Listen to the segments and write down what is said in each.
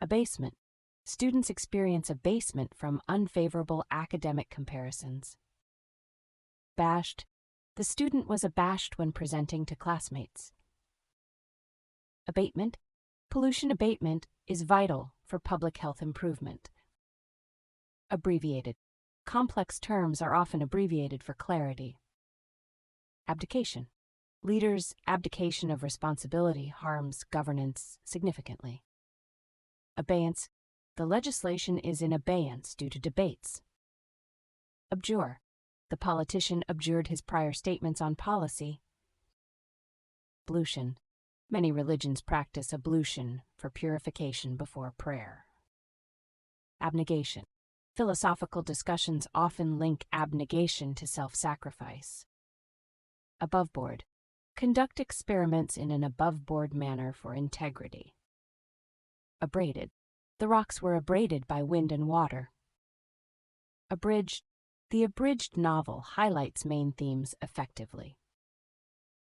Abasement. Students experience abasement from unfavorable academic comparisons. Bashed. The student was abashed when presenting to classmates. Abatement. Pollution abatement is vital for public health improvement. Abbreviated. Complex terms are often abbreviated for clarity. Abdication. Leaders' abdication of responsibility harms governance significantly. Abeyance. The legislation is in abeyance due to debates. Abjure. The politician abjured his prior statements on policy. Ablution. Many religions practice ablution for purification before prayer. Abnegation. Philosophical discussions often link abnegation to self-sacrifice. Aboveboard. Conduct experiments in an above-board manner for integrity. Abraded. The rocks were abraded by wind and water. Abridged. The abridged novel highlights main themes effectively.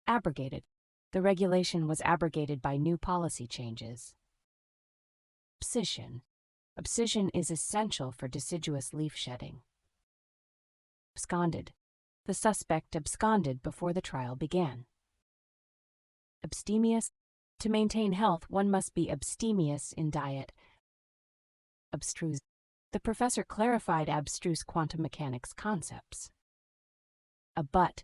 Abrogated. The regulation was abrogated by new policy changes. Abscission. Abscission is essential for deciduous leaf shedding. Absconded. The suspect absconded before the trial began. Abstemious. To maintain health, one must be abstemious in diet. Abstruse. The professor clarified abstruse quantum mechanics concepts. Abut.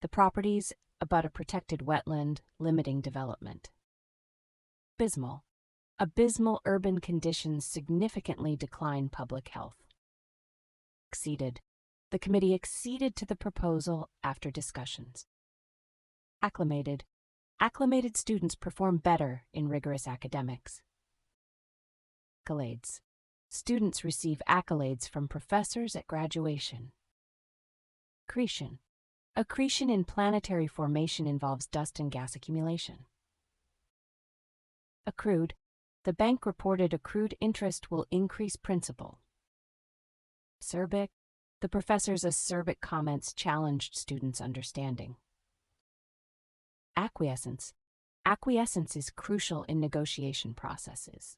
The properties abut a protected wetland, limiting development. Abysmal. Abysmal urban conditions significantly decline public health. Acceded. The committee acceded to the proposal after discussions. Acclimated. Acclimated students perform better in rigorous academics. Accolades. Students receive accolades from professors at graduation. Accretion. Accretion in planetary formation involves dust and gas accumulation. Accrued. The bank reported accrued interest will increase principal. Acerbic. The professor's acerbic comments challenged students' understanding. Acquiescence. Acquiescence is crucial in negotiation processes.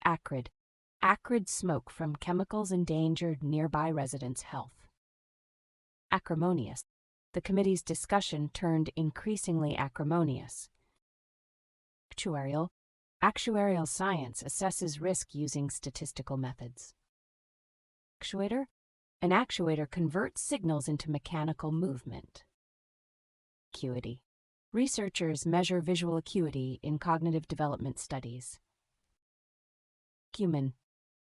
Acrid. Acrid smoke from chemicals endangered nearby residents' health. Acrimonious. The committee's discussion turned increasingly acrimonious. Actuarial. Actuarial science assesses risk using statistical methods. Actuator. An actuator converts signals into mechanical movement. Acuity. Researchers measure visual acuity in cognitive development studies. Acumen.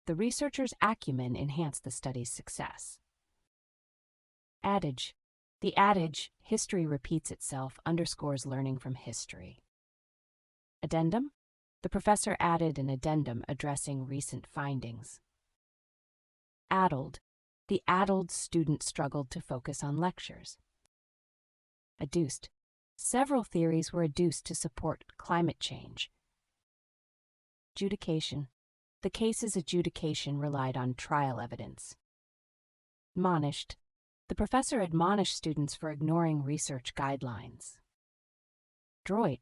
The researcher's acumen enhanced the study's success. Adage. The adage, history repeats itself, underscores learning from history. Addendum. The professor added an addendum addressing recent findings. Addled. The addled student struggled to focus on lectures. Adduced. Several theories were adduced to support climate change. Adjudication. The case's adjudication relied on trial evidence. Admonished. The professor admonished students for ignoring research guidelines. Adroit.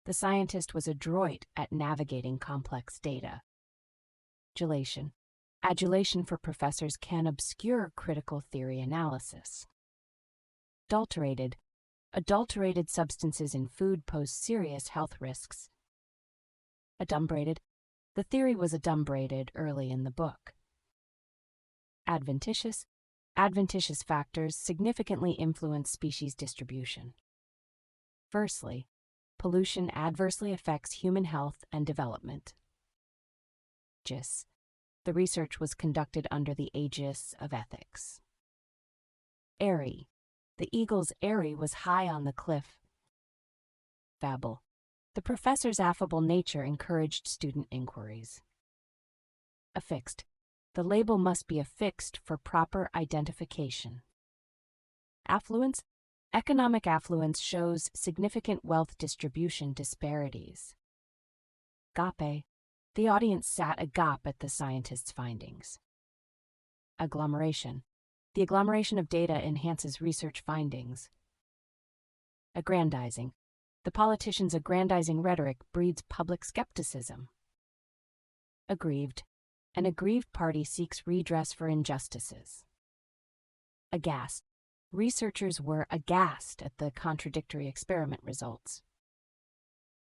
The scientist was adroit at navigating complex data. Adulation. Adulation for professors can obscure critical theory analysis. Adulterated. Adulterated substances in food pose serious health risks. Adumbrated. The theory was adumbrated early in the book. Adventitious. Adventitious factors significantly influence species distribution. Versely. Pollution adversely affects human health and development. Aegis. The research was conducted under the aegis of ethics. Airy. The eagle's eyrie was high on the cliff. Affable. The professor's affable nature encouraged student inquiries. Affixed. The label must be affixed for proper identification. Affluence. Economic affluence shows significant wealth distribution disparities. Agape. The audience sat agape at the scientist's findings. Agglomeration. The agglomeration of data enhances research findings. Aggrandizing. The politician's aggrandizing rhetoric breeds public skepticism. aggrieved. An aggrieved party seeks redress for injustices. Aghast. Researchers were aghast at the contradictory experiment results.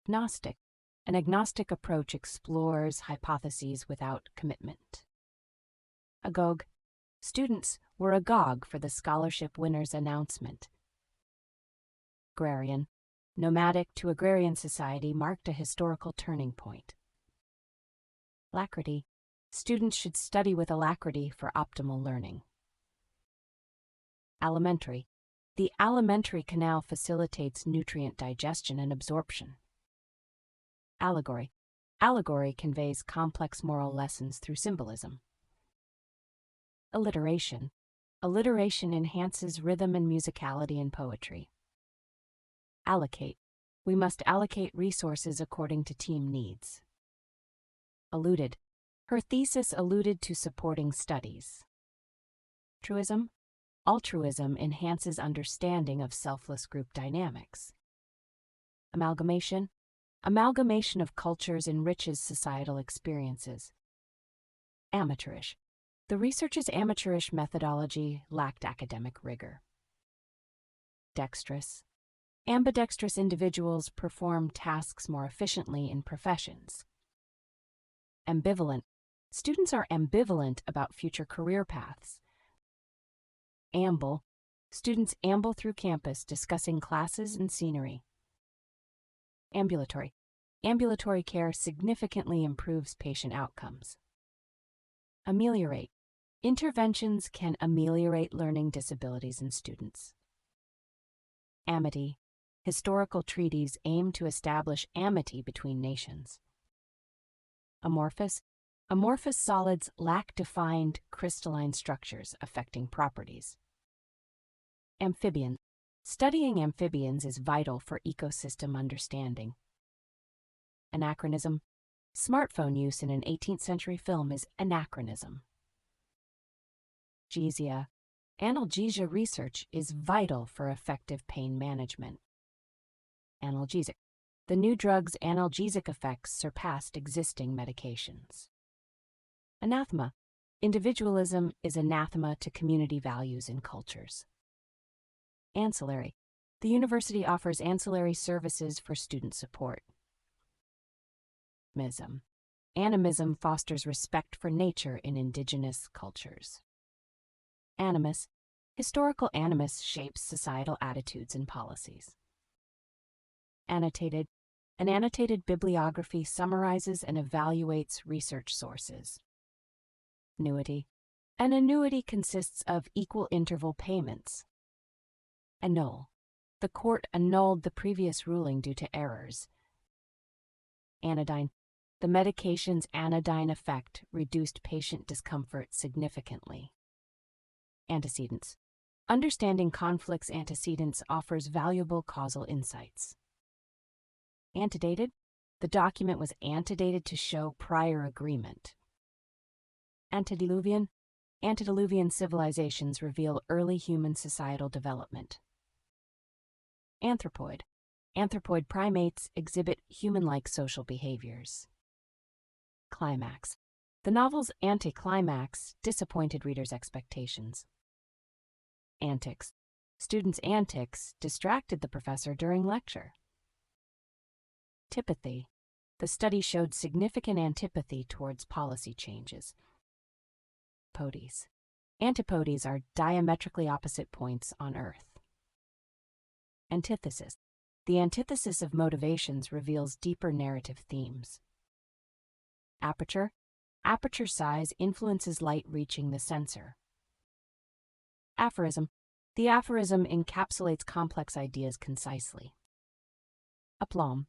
Agnostic. An agnostic approach explores hypotheses without commitment. Agog. Students were agog for the scholarship winner's announcement. Agrarian. Nomadic to agrarian society marked a historical turning point. Alacrity. Students should study with alacrity for optimal learning. Alimentary. The alimentary canal facilitates nutrient digestion and absorption. Allegory. Allegory conveys complex moral lessons through symbolism. Alliteration. Alliteration enhances rhythm and musicality in poetry. Allocate. We must allocate resources according to team needs. Alluded. Her thesis alluded to supporting studies. Altruism. Altruism enhances understanding of selfless group dynamics. Amalgamation. Amalgamation of cultures enriches societal experiences. Amateurish. The research's amateurish methodology lacked academic rigor. Dexterous. Ambidextrous individuals perform tasks more efficiently in professions. Ambivalent. Students are ambivalent about future career paths. Amble. Students amble through campus discussing classes and scenery. Ambulatory. Ambulatory care significantly improves patient outcomes. Ameliorate. Interventions can ameliorate learning disabilities in students. Amity. Historical treaties aim to establish amity between nations. Amorphous. Amorphous solids lack defined crystalline structures affecting properties. Amphibian. Studying amphibians is vital for ecosystem understanding. Anachronism. Smartphone use in an 18th century film is anachronism. Analgesia. Analgesia research is vital for effective pain management. Analgesic. The new drug's analgesic effects surpassed existing medications. Anathema. Individualism is anathema to community values and cultures. Ancillary. The university offers ancillary services for student support. Animism. Animism fosters respect for nature in indigenous cultures. Animus. Historical animus shapes societal attitudes and policies. Annotated. An annotated bibliography summarizes and evaluates research sources. Annuity. An annuity consists of equal interval payments. Annul. The court annulled the previous ruling due to errors. Anodyne. The medication's anodyne effect reduced patient discomfort significantly. Antecedents. Understanding conflicts' antecedents offers valuable causal insights. Antedated. The document was antedated to show prior agreement. Antediluvian. Antediluvian civilizations reveal early human societal development. Anthropoid. Anthropoid primates exhibit human-like social behaviors. Climax. The novel's anticlimax disappointed readers' expectations. Antics. Students' antics distracted the professor during lecture. Antipathy. The study showed significant antipathy towards policy changes. Antipodes. Antipodes are diametrically opposite points on Earth. Antithesis. The antithesis of motivations reveals deeper narrative themes. Aperture. Aperture size influences light reaching the sensor. Aphorism. The aphorism encapsulates complex ideas concisely. Aplomb.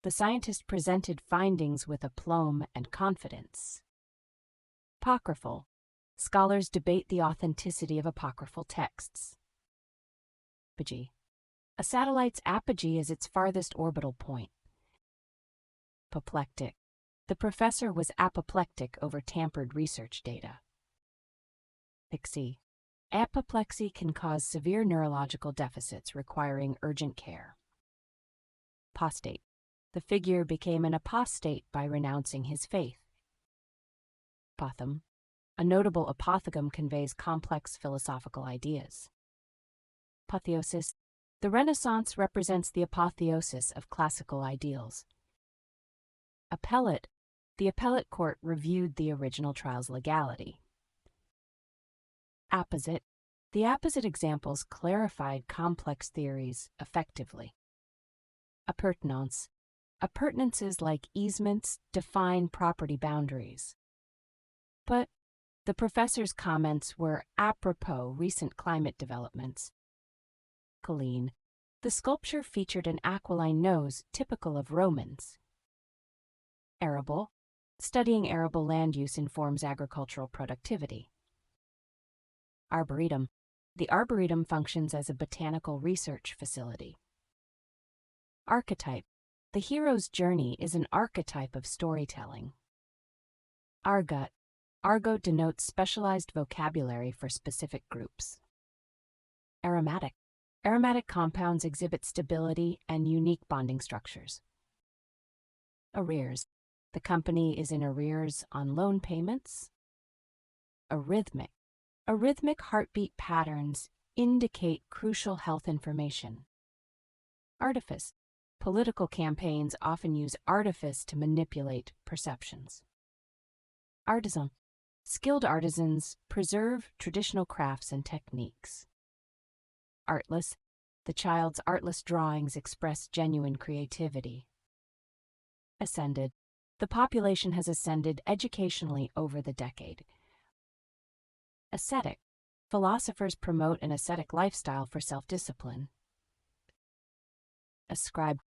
The scientist presented findings with aplomb and confidence. Apocryphal. Scholars debate the authenticity of apocryphal texts. Apogee. A satellite's apogee is its farthest orbital point. Apoplectic. The professor was apoplectic over tampered research data. Apoplexy. Apoplexy can cause severe neurological deficits requiring urgent care. Apostate. The figure became an apostate by renouncing his faith. apothegm. A notable apothegm conveys complex philosophical ideas. Apotheosis. The Renaissance represents the apotheosis of classical ideals. Appellate. The appellate court reviewed the original trial's legality. Apposite. The apposite examples clarified complex theories effectively. Appurtenance. Appurtenances like easements define property boundaries. But the professor's comments were apropos recent climate developments. Colline. The sculpture featured an aquiline nose typical of Romans. Arable. Studying arable land use informs agricultural productivity. Arboretum. The Arboretum functions as a botanical research facility. Archetype. The hero's journey is an archetype of storytelling. Argot. Argot denotes specialized vocabulary for specific groups. Aromatic. Aromatic compounds exhibit stability and unique bonding structures. Arrears. The company is in arrears on loan payments. Arrhythmic. Arrhythmic heartbeat patterns indicate crucial health information. Artifice. Political campaigns often use artifice to manipulate perceptions. Artisan. Skilled artisans preserve traditional crafts and techniques. Artless. The child's artless drawings express genuine creativity. Ascended. The population has ascended educationally over the decade. Ascetic. Philosophers promote an ascetic lifestyle for self-discipline. Ascribed.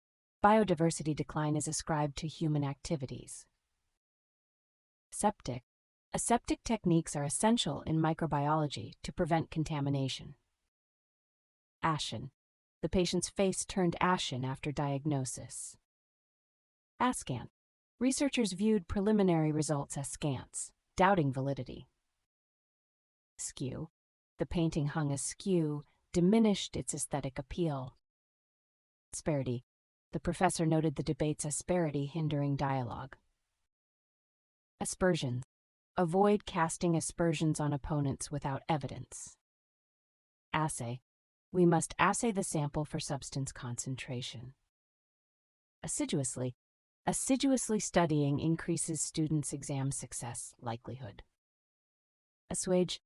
Biodiversity decline is ascribed to human activities. Aseptic. Aseptic techniques are essential in microbiology to prevent contamination. Ashen. The patient's face turned ashen after diagnosis. Askant. Researchers viewed preliminary results as scants, doubting validity. Askew. The painting hung askew diminished its aesthetic appeal. Asperity. The professor noted the debate's asperity hindering dialogue. Aspersions. Avoid casting aspersions on opponents without evidence. Assay. We must assay the sample for substance concentration. Assiduously. Assiduously studying increases students' exam success likelihood. Assuage.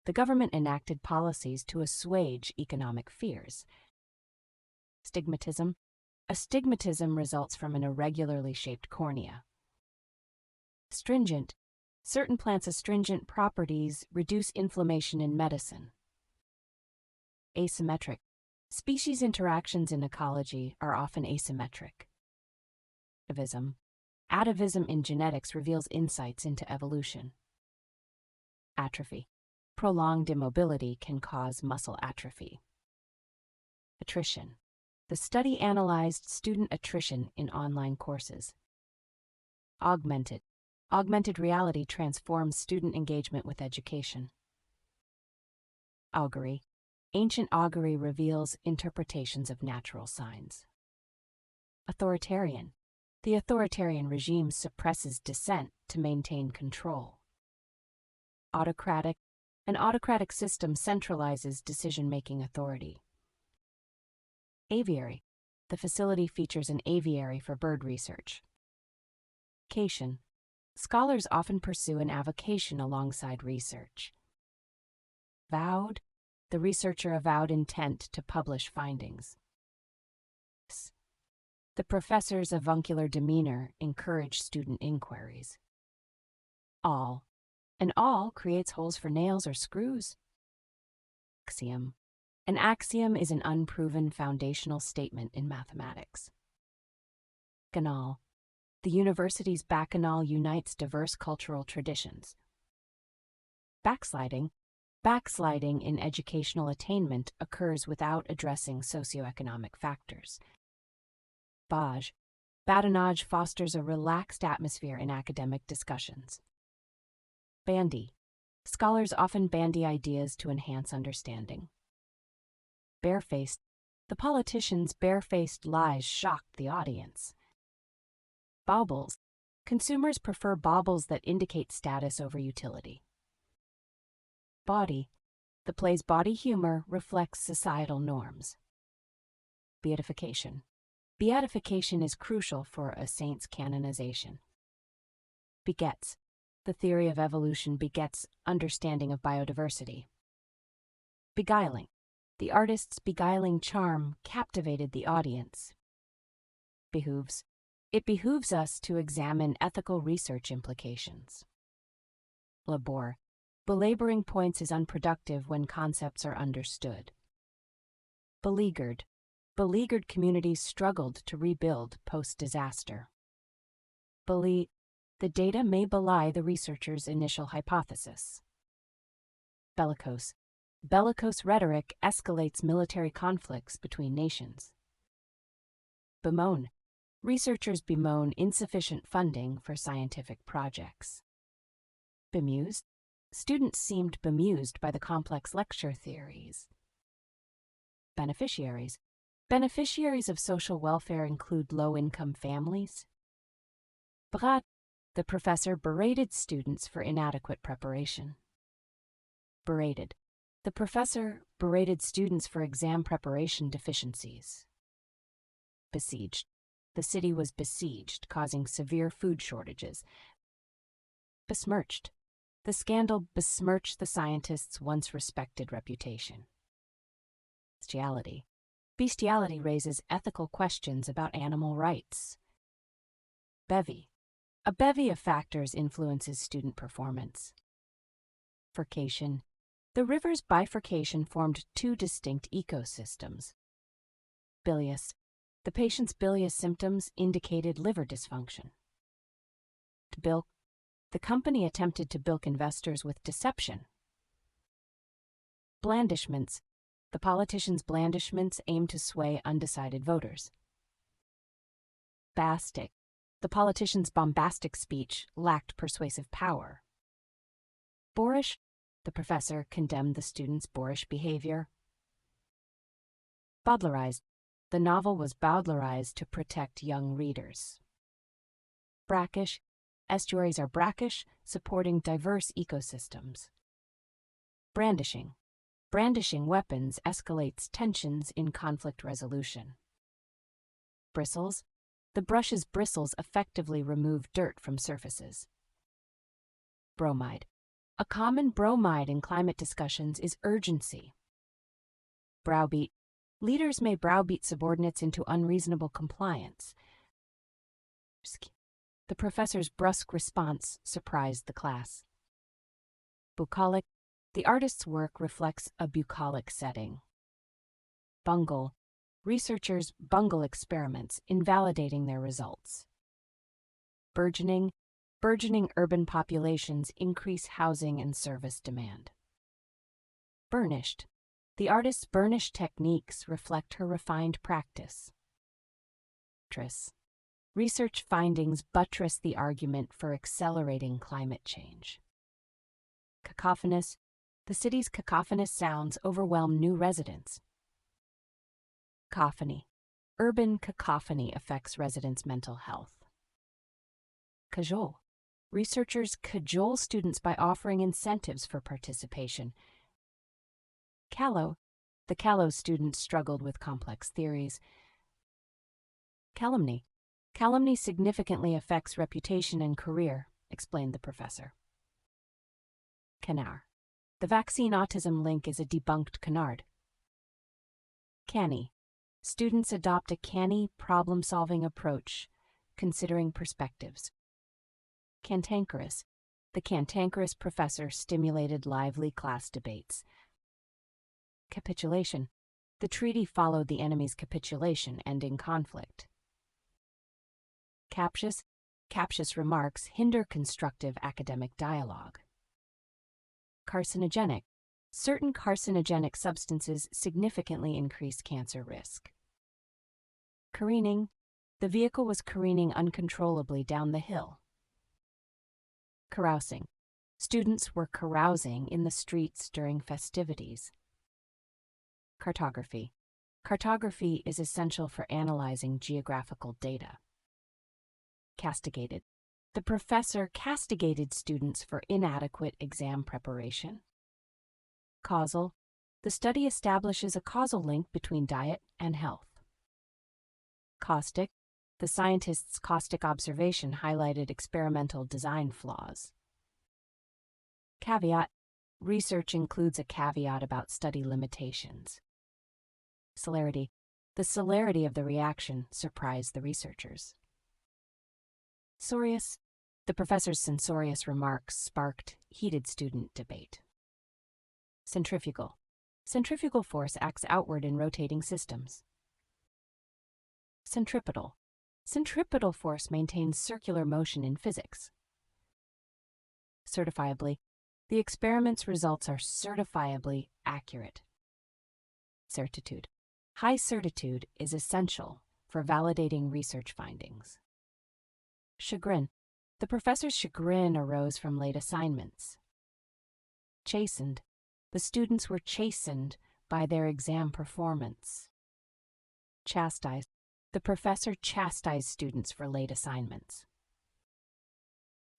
The government enacted policies to assuage economic fears. Stigmatism. Astigmatism results from an irregularly shaped cornea. Astringent. Certain plants' astringent properties reduce inflammation in medicine. Asymmetric. Species interactions in ecology are often asymmetric. Atavism. Atavism in genetics reveals insights into evolution. Atrophy. Prolonged immobility can cause muscle atrophy. Attrition. The study analyzed student attrition in online courses. Augmented. Augmented reality transforms student engagement with education. Augury. Ancient augury reveals interpretations of natural signs. Authoritarian. The authoritarian regime suppresses dissent to maintain control. Autocratic. An autocratic system centralizes decision-making authority. Aviary. The facility features an aviary for bird research. Cation. Scholars often pursue an avocation alongside research. Vowed. The researcher avowed intent to publish findings. The professor's avuncular demeanor encouraged student inquiries. Awl. An awl creates holes for nails or screws. Axiom. An axiom is an unproven foundational statement in mathematics. Bacchanal. The university's bacchanal unites diverse cultural traditions. Backsliding. Backsliding in educational attainment occurs without addressing socioeconomic factors. Badinage. Badinage fosters a relaxed atmosphere in academic discussions. Bandy. Scholars often bandy ideas to enhance understanding. Barefaced. The politician's barefaced lies shocked the audience. Baubles. Consumers prefer baubles that indicate status over utility. Bawdy. The play's bawdy humor reflects societal norms. Beatification. Beatification is crucial for a saint's canonization. Begets. The theory of evolution begets understanding of biodiversity. Beguiling. The artist's beguiling charm captivated the audience. Behooves. It behooves us to examine ethical research implications. Labor. Belaboring points is unproductive when concepts are understood. Beleaguered. Beleaguered communities struggled to rebuild post-disaster. The data may belie the researcher's initial hypothesis. Bellicose. Bellicose rhetoric escalates military conflicts between nations. Bemoan. Researchers bemoan insufficient funding for scientific projects. Bemused. Students seemed bemused by the complex lecture theories. Beneficiaries. Beneficiaries of social welfare include low-income families. Brat. The professor berated students for inadequate preparation. Berated. The professor berated students for exam preparation deficiencies. Besieged. The city was besieged, causing severe food shortages. Besmirched. The scandal besmirched the scientist's once respected reputation. Bestiality. Bestiality raises ethical questions about animal rights. Bevy. A bevy of factors influences student performance. Bifurcation. The river's bifurcation formed two distinct ecosystems. Bilious. The patient's bilious symptoms indicated liver dysfunction. To bilk. The company attempted to bilk investors with deception. Blandishments. The politician's blandishments aimed to sway undecided voters. Bastic. The politician's bombastic speech lacked persuasive power. Boorish. The professor condemned the student's boorish behavior. Bowdlerized. The novel was bowdlerized to protect young readers. Brackish. Estuaries are brackish, supporting diverse ecosystems. Brandishing. Brandishing weapons escalates tensions in conflict resolution. Bristles. The brush's bristles effectively remove dirt from surfaces. Bromide. A common bromide in climate discussions is urgency. Browbeat. Leaders may browbeat subordinates into unreasonable compliance. The professor's brusque response surprised the class. Bucolic. The artist's work reflects a bucolic setting. Bungle. Researchers bungle experiments, invalidating their results. Burgeoning. Burgeoning urban populations increase housing and service demand. Burnished. The artist's burnished techniques reflect her refined practice. Buttress. Research findings buttress the argument for accelerating climate change. Cacophonous. The city's cacophonous sounds overwhelm new residents. Cacophony. Urban cacophony affects residents' mental health. Cajole. Researchers cajole students by offering incentives for participation. Callow. The callow students struggled with complex theories. Calumny. Calumny significantly affects reputation and career, explained the professor. Canard. The vaccine autism link is a debunked canard. Canny. Students adopt a canny, problem-solving approach, considering perspectives. Cantankerous. The cantankerous professor stimulated lively class debates. Capitulation. The treaty followed the enemy's capitulation, ending conflict. Captious. Captious remarks hinder constructive academic dialogue. Carcinogenic. Certain carcinogenic substances significantly increase cancer risk. Careening. The vehicle was careening uncontrollably down the hill. Carousing. Students were carousing in the streets during festivities. Cartography. Cartography is essential for analyzing geographical data. Castigated. The professor castigated students for inadequate exam preparation. Causal. The study establishes a causal link between diet and health. Caustic. The scientist's caustic observation highlighted experimental design flaws. Caveat. Research includes a caveat about study limitations. Celerity. The celerity of the reaction surprised the researchers. Censorious. The professor's censorious remarks sparked heated student debate. Centrifugal. Centrifugal force acts outward in rotating systems. Centripetal. Centripetal force maintains circular motion in physics. Certifiably. The experiment's results are certifiably accurate. Certitude. High certitude is essential for validating research findings. Chagrin. The professor's chagrin arose from late assignments. Chastened. The students were chastened by their exam performance. Chastise. The professor chastised students for late assignments.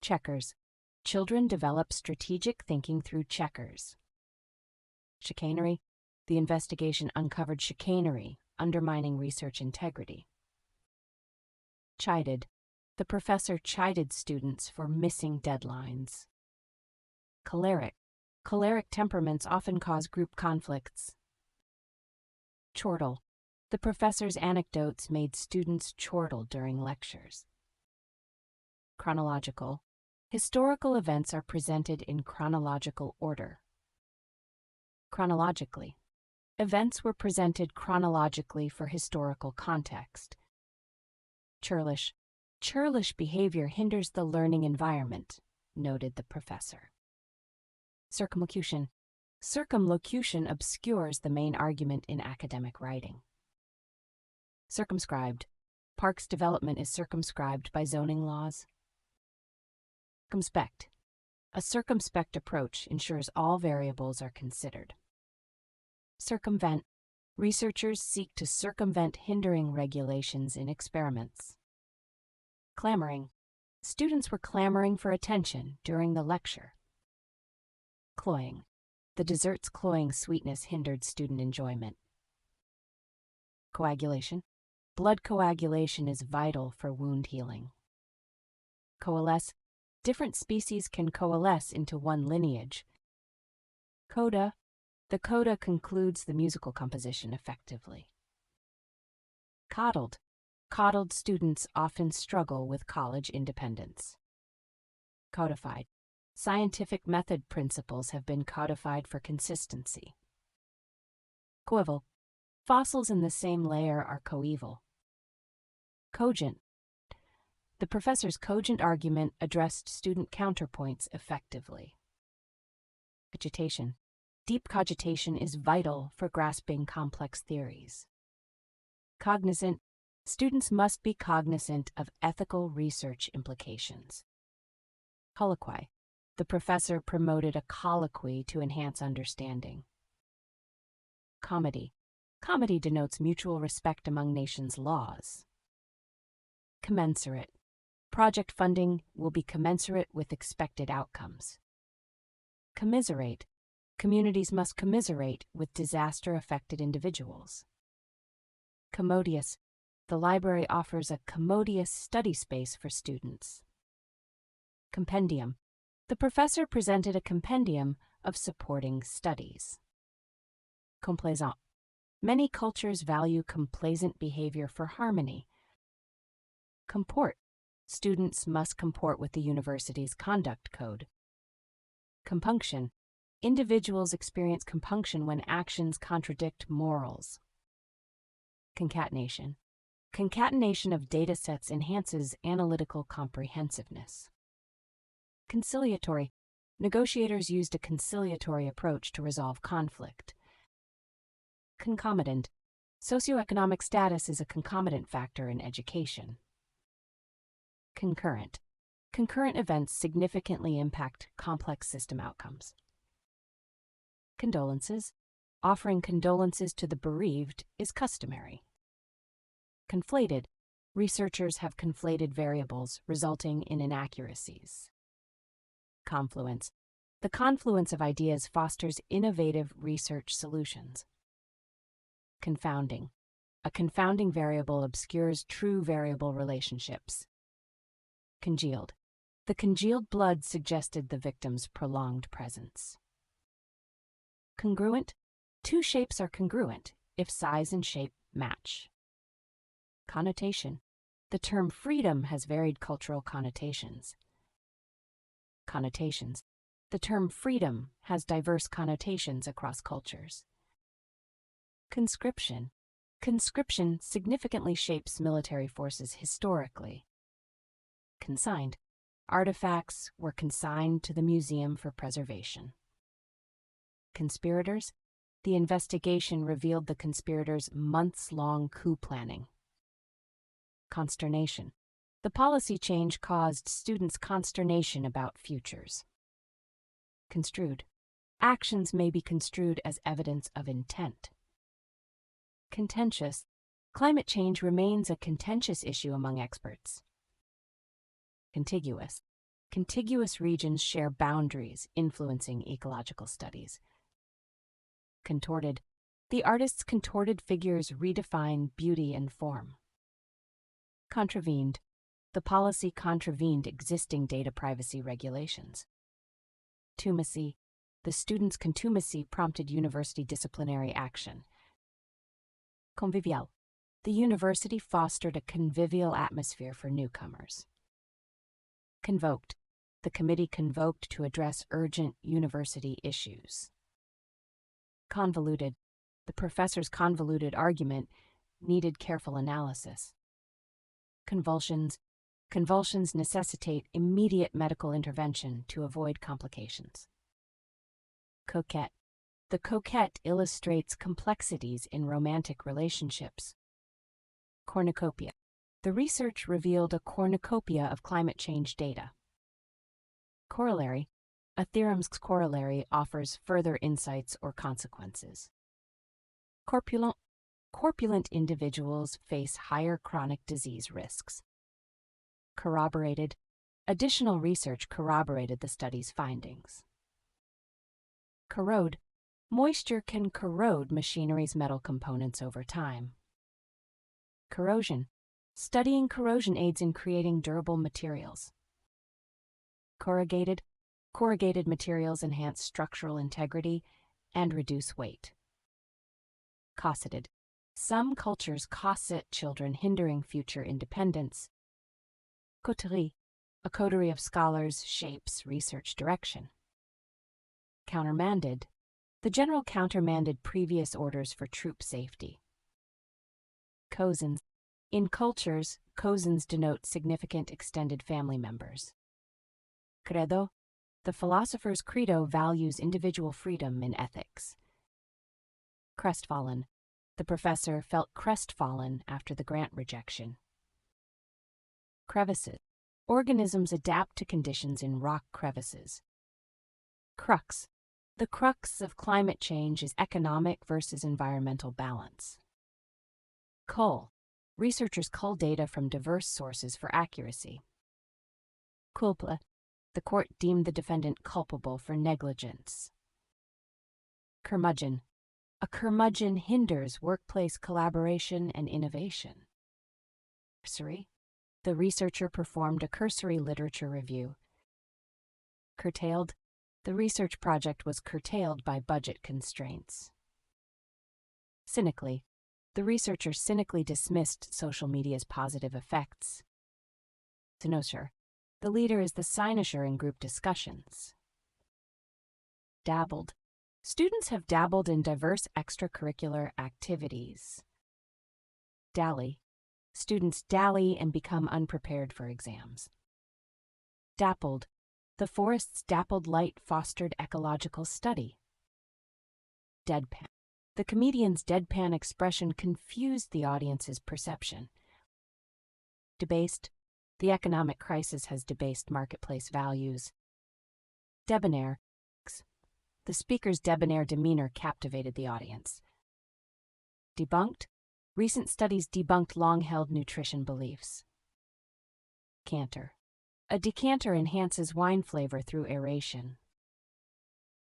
Checkers. Children develop strategic thinking through checkers. Chicanery. The investigation uncovered chicanery, undermining research integrity. Chided. The professor chided students for missing deadlines. Choleric. Choleric temperaments often cause group conflicts. Chortle. The professor's anecdotes made students chortle during lectures. Chronological. Historical events are presented in chronological order. Chronologically. Events were presented chronologically for historical context. Churlish. Churlish behavior hinders the learning environment, noted the professor. Circumlocution. Circumlocution obscures the main argument in academic writing. Circumscribed. Parks development is circumscribed by zoning laws. Circumspect. A circumspect approach ensures all variables are considered. Circumvent. Researchers seek to circumvent hindering regulations in experiments. Clamoring. Students were clamoring for attention during the lecture. Cloying. The dessert's cloying sweetness hindered student enjoyment. Coagulation. Blood coagulation is vital for wound healing. Coalesce. Different species can coalesce into one lineage. Coda. The coda concludes the musical composition effectively. Coddled. Coddled students often struggle with college independence. Codified. Scientific method principles have been codified for consistency. Coeval. Fossils in the same layer are coeval. Cogent. The professor's cogent argument addressed student counterpoints effectively. Cogitation. Deep cogitation is vital for grasping complex theories. Cognizant. Students must be cognizant of ethical research implications. Colloquy. The professor promoted a colloquy to enhance understanding. Comity. Comity denotes mutual respect among nations' laws. Commensurate. Project funding will be commensurate with expected outcomes. Commiserate. Communities must commiserate with disaster-affected individuals. Commodious. The library offers a commodious study space for students. Compendium. The professor presented a compendium of supporting studies. Complaisant. Many cultures value complaisant behavior for harmony. Comport. Students must comport with the university's conduct code. Compunction. Individuals experience compunction when actions contradict morals. Concatenation. Concatenation of datasets enhances analytical comprehensiveness. Conciliatory. Negotiators used a conciliatory approach to resolve conflict. Concomitant. Socioeconomic status is a concomitant factor in education. Concurrent. Concurrent events significantly impact complex system outcomes. Condolences. Offering condolences to the bereaved is customary. Conflated. Researchers have conflated variables, resulting in inaccuracies. Confluence. The confluence of ideas fosters innovative research solutions. Confounding. A confounding variable obscures true variable relationships. Congealed. The congealed blood suggested the victim's prolonged presence. Congruent. Two shapes are congruent if size and shape match. Connotation. The term freedom has varied cultural connotations. Connotations. The term freedom has diverse connotations across cultures. Conscription. Conscription significantly shapes military forces historically. Consigned. Artifacts were consigned to the museum for preservation. Conspirators. The investigation revealed the conspirators' months-long coup planning. Consternation. The policy change caused students consternation about futures. Construed. Actions may be construed as evidence of intent. Contentious. Climate change remains a contentious issue among experts. Contiguous. Contiguous regions share boundaries, influencing ecological studies. Contorted. The artist's contorted figures redefine beauty and form. Contravened. The policy contravened existing data privacy regulations. Contumacy. The student's contumacy prompted university disciplinary action. Convivial. The university fostered a convivial atmosphere for newcomers. Convoked. The committee convoked to address urgent university issues. Convoluted. The professor's convoluted argument needed careful analysis. Convulsions. Convulsions necessitate immediate medical intervention to avoid complications. Coquette. The coquette illustrates complexities in romantic relationships. Cornucopia. The research revealed a cornucopia of climate change data. Corollary. A theorem's corollary offers further insights or consequences. Corpulent. Corpulent individuals face higher chronic disease risks. Corroborated. Additional research corroborated the study's findings. Corrode. Moisture can corrode machinery's metal components over time. Corrosion. Studying corrosion aids in creating durable materials. Corrugated. Corrugated materials enhance structural integrity and reduce weight. Cosseted. Some cultures cosset children, hindering future independence. Coterie. A coterie of scholars shapes research direction. Countermanded. The general countermanded previous orders for troop safety. Cousins. In cultures, cousins denote significant extended family members. Credo. The philosopher's credo values individual freedom in ethics. Crestfallen. The professor felt crestfallen after the grant rejection. Crevices. Organisms adapt to conditions in rock crevices. Crux. The crux of climate change is economic versus environmental balance. Cull. Researchers cull data from diverse sources for accuracy. Culpa. The court deemed the defendant culpable for negligence. Curmudgeon. A curmudgeon hinders workplace collaboration and innovation. Cursory. The researcher performed a cursory literature review. Curtailed. The research project was curtailed by budget constraints. Cynically. The researcher cynically dismissed social media's positive effects. Cynosure. The leader is the cynosure in group discussions. Dabbled. Students have dabbled in diverse extracurricular activities. Dally. Students dally and become unprepared for exams. Dappled. The forest's dappled light fostered ecological study. Deadpan. The comedian's deadpan expression confused the audience's perception. Debased. The economic crisis has debased marketplace values. Debonair. The speaker's debonair demeanor captivated the audience. Debunked. Recent studies debunked long-held nutrition beliefs. Canter. A decanter enhances wine flavor through aeration.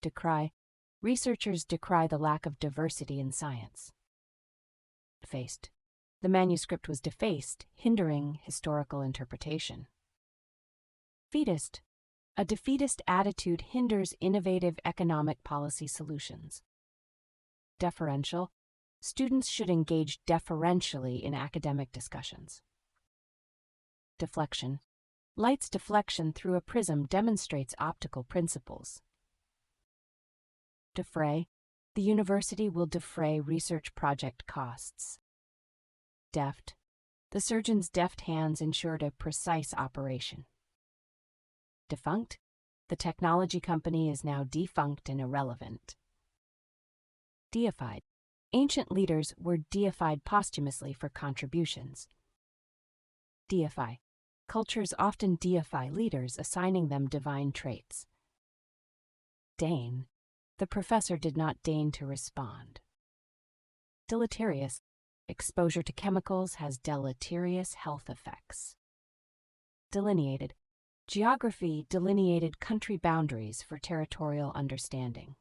Decry. Researchers decry the lack of diversity in science. Defaced. The manuscript was defaced, hindering historical interpretation. Defeatist. A defeatist attitude hinders innovative economic policy solutions. Deferential. Students should engage deferentially in academic discussions. Deflection. Light's deflection through a prism demonstrates optical principles. Defray. The university will defray research project costs. Deft. The surgeon's deft hands ensured a precise operation. Defunct. The technology company is now defunct and irrelevant. Deified. Ancient leaders were deified posthumously for contributions. Deify. Cultures often deify leaders, assigning them divine traits. Deign. The professor did not deign to respond. Deleterious. Exposure to chemicals has deleterious health effects. Delineated. Geography delineated country boundaries for territorial understanding.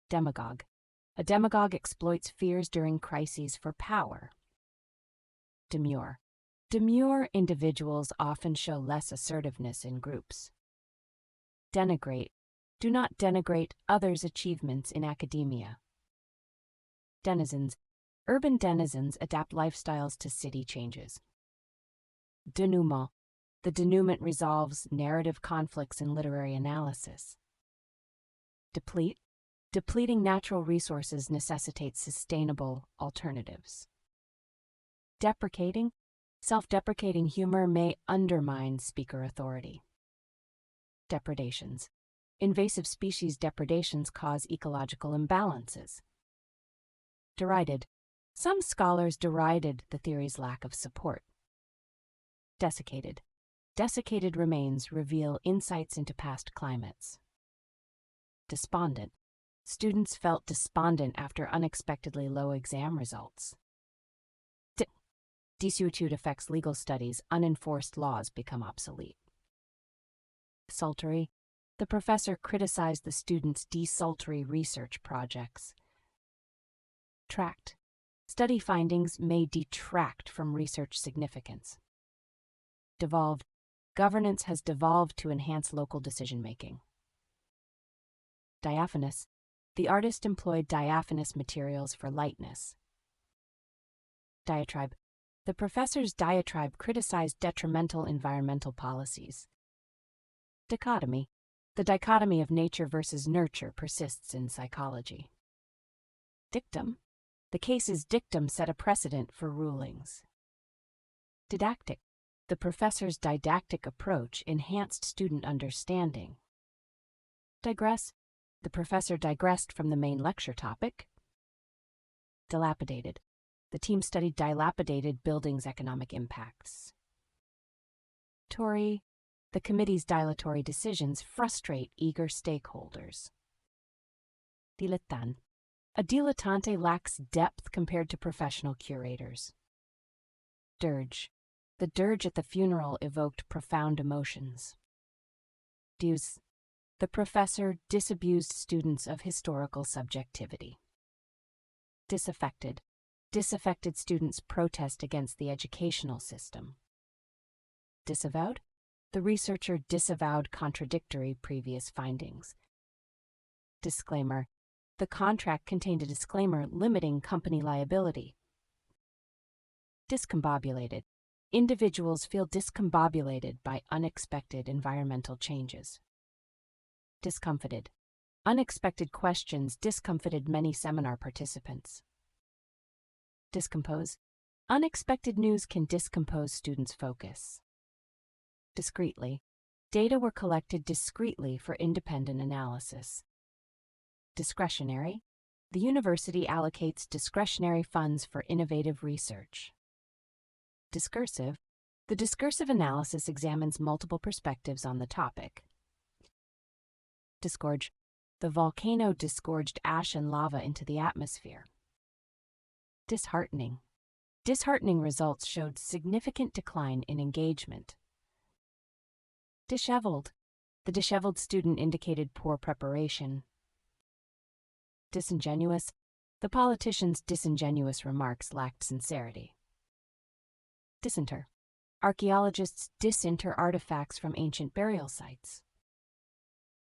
Demagogue. A demagogue exploits fears during crises for power. Demure. Demure individuals often show less assertiveness in groups. Denigrate. Do not denigrate others' achievements in academia. Denizens. Urban denizens adapt lifestyles to city changes. Denouement. The denouement resolves narrative conflicts in literary analysis. Deplete. Depleting natural resources necessitates sustainable alternatives. Deprecating. Self-deprecating humor may undermine speaker authority. Depredations. Invasive species depredations cause ecological imbalances. Derided. Some scholars derided the theory's lack of support. Desiccated. Desiccated remains reveal insights into past climates. Despondent. Students felt despondent after unexpectedly low exam results. Desuetude affects legal studies. Unenforced laws become obsolete. Desultory. The professor criticized the students' desultory research projects. Tract. Study findings may detract from research significance. Devolved. Governance has devolved to enhance local decision-making. Diaphanous. The artist employed diaphanous materials for lightness. Diatribe. The professor's diatribe criticized detrimental environmental policies. Dichotomy. The dichotomy of nature versus nurture persists in psychology. Dictum. The case's dictum set a precedent for rulings. Didactic. The professor's didactic approach enhanced student understanding. Digress. The professor digressed from the main lecture topic. Dilapidated. The team studied dilapidated buildings' economic impacts. Tory. The committee's dilatory decisions frustrate eager stakeholders. Dilettant. A dilettante lacks depth compared to professional curators. Dirge. The dirge at the funeral evoked profound emotions. Duse. The professor disabused students of historical subjectivity. Disaffected. Disaffected students protest against the educational system. Disavowed. The researcher disavowed contradictory previous findings. Disclaimer. The contract contained a disclaimer limiting company liability. Discombobulated. Individuals feel discombobulated by unexpected environmental changes. Discomfited. Unexpected questions discomfited many seminar participants. Discompose. Unexpected news can discompose students' focus. Discreetly. Data were collected discreetly for independent analysis. Discretionary. The university allocates discretionary funds for innovative research. Discursive. The discursive analysis examines multiple perspectives on the topic. Disgorge. The volcano disgorged ash and lava into the atmosphere. Disheartening. Disheartening results showed significant decline in engagement. Disheveled. The disheveled student indicated poor preparation. Disingenuous. The politician's disingenuous remarks lacked sincerity. Disinter. Archaeologists disinter artifacts from ancient burial sites.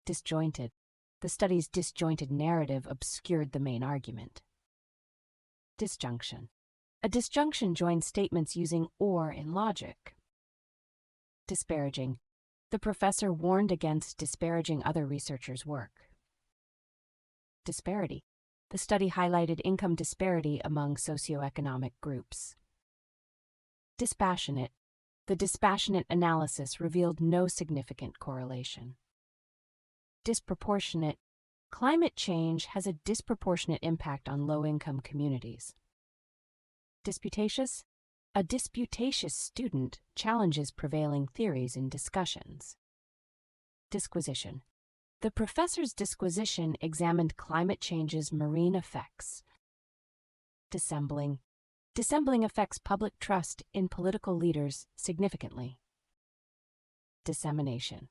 Disjointed. The study's disjointed narrative obscured the main argument. Disjunction. A disjunction joins statements using or in logic. Disparaging. The professor warned against disparaging other researchers' work. Disparity. The study highlighted income disparity among socioeconomic groups. Dispassionate. The dispassionate analysis revealed no significant correlation. Disproportionate. Climate change has a disproportionate impact on low-income communities. Disputatious. A disputatious student challenges prevailing theories in discussions. Disquisition. The professor's disquisition examined climate change's marine effects. Dissembling. Dissembling affects public trust in political leaders significantly. Dissemination.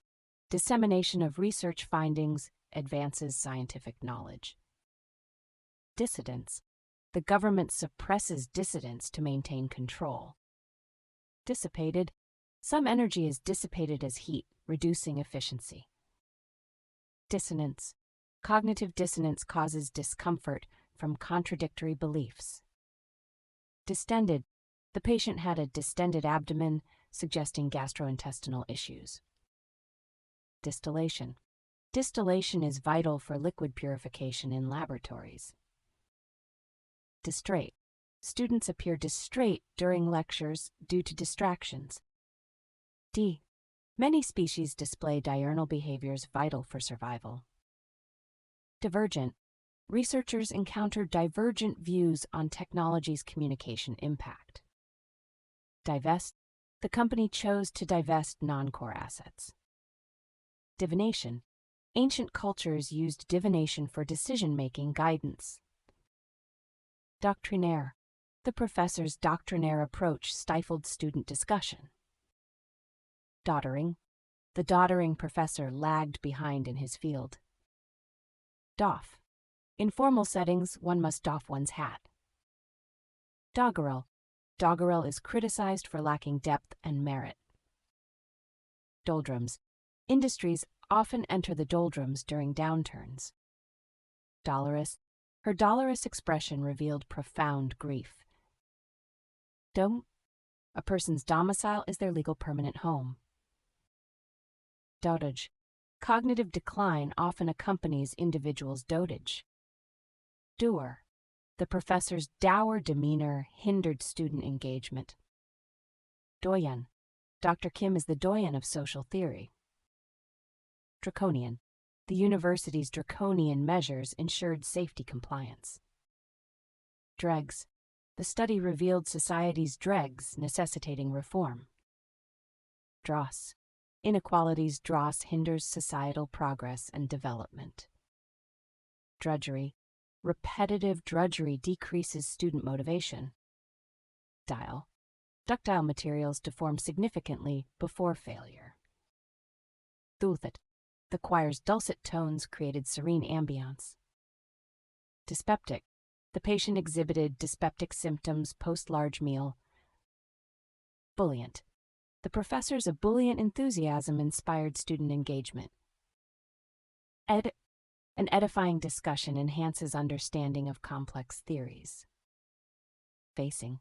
Dissemination of research findings advances scientific knowledge. Dissidence. The government suppresses dissidents to maintain control. Dissipated. Some energy is dissipated as heat, reducing efficiency. Dissonance. Cognitive dissonance causes discomfort from contradictory beliefs. Distended. The patient had a distended abdomen, suggesting gastrointestinal issues. Distillation. Distillation is vital for liquid purification in laboratories. Distrate. Students appear distrate during lectures due to distractions. D. Many species display diurnal behaviors vital for survival. Divergent. Researchers encountered divergent views on technology's communication impact. Divest. The company chose to divest non-core assets. Divination. Ancient cultures used divination for decision-making guidance. Doctrinaire. The professor's doctrinaire approach stifled student discussion. Doddering. The doddering professor lagged behind in his field. Doff. In formal settings, one must doff one's hat. Doggerel. Doggerel is criticized for lacking depth and merit. Doldrums. Industries often enter the doldrums during downturns. Dolorous. Her dolorous expression revealed profound grief. Dome. A person's domicile is their legal permanent home. Dotage. Cognitive decline often accompanies individuals' dotage. Doer. The professor's dour demeanor hindered student engagement. Doyen. Dr. Kim is the doyen of social theory. Draconian. The university's draconian measures ensured safety compliance. Dregs. The study revealed society's dregs necessitating reform. Dross. Inequalities dross hinders societal progress and development. Drudgery. Repetitive drudgery decreases student motivation. Dial. Ductile materials deform significantly before failure. Dulcet. The choir's dulcet tones created serene ambience. Dyspeptic. The patient exhibited dyspeptic symptoms post-large meal. Buoyant. The professor's ebullient enthusiasm inspired student engagement. An edifying discussion enhances understanding of complex theories. Facing.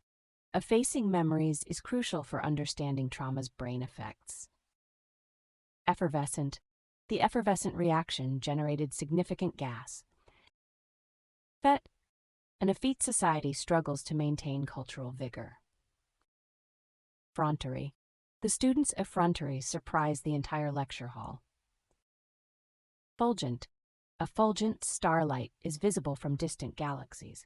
Effacing memories is crucial for understanding trauma's brain effects. Effervescent. The effervescent reaction generated significant gas. Fet. An effete society struggles to maintain cultural vigor. Effrontery. The students' effrontery surprised the entire lecture hall. Fulgent. A fulgent starlight is visible from distant galaxies.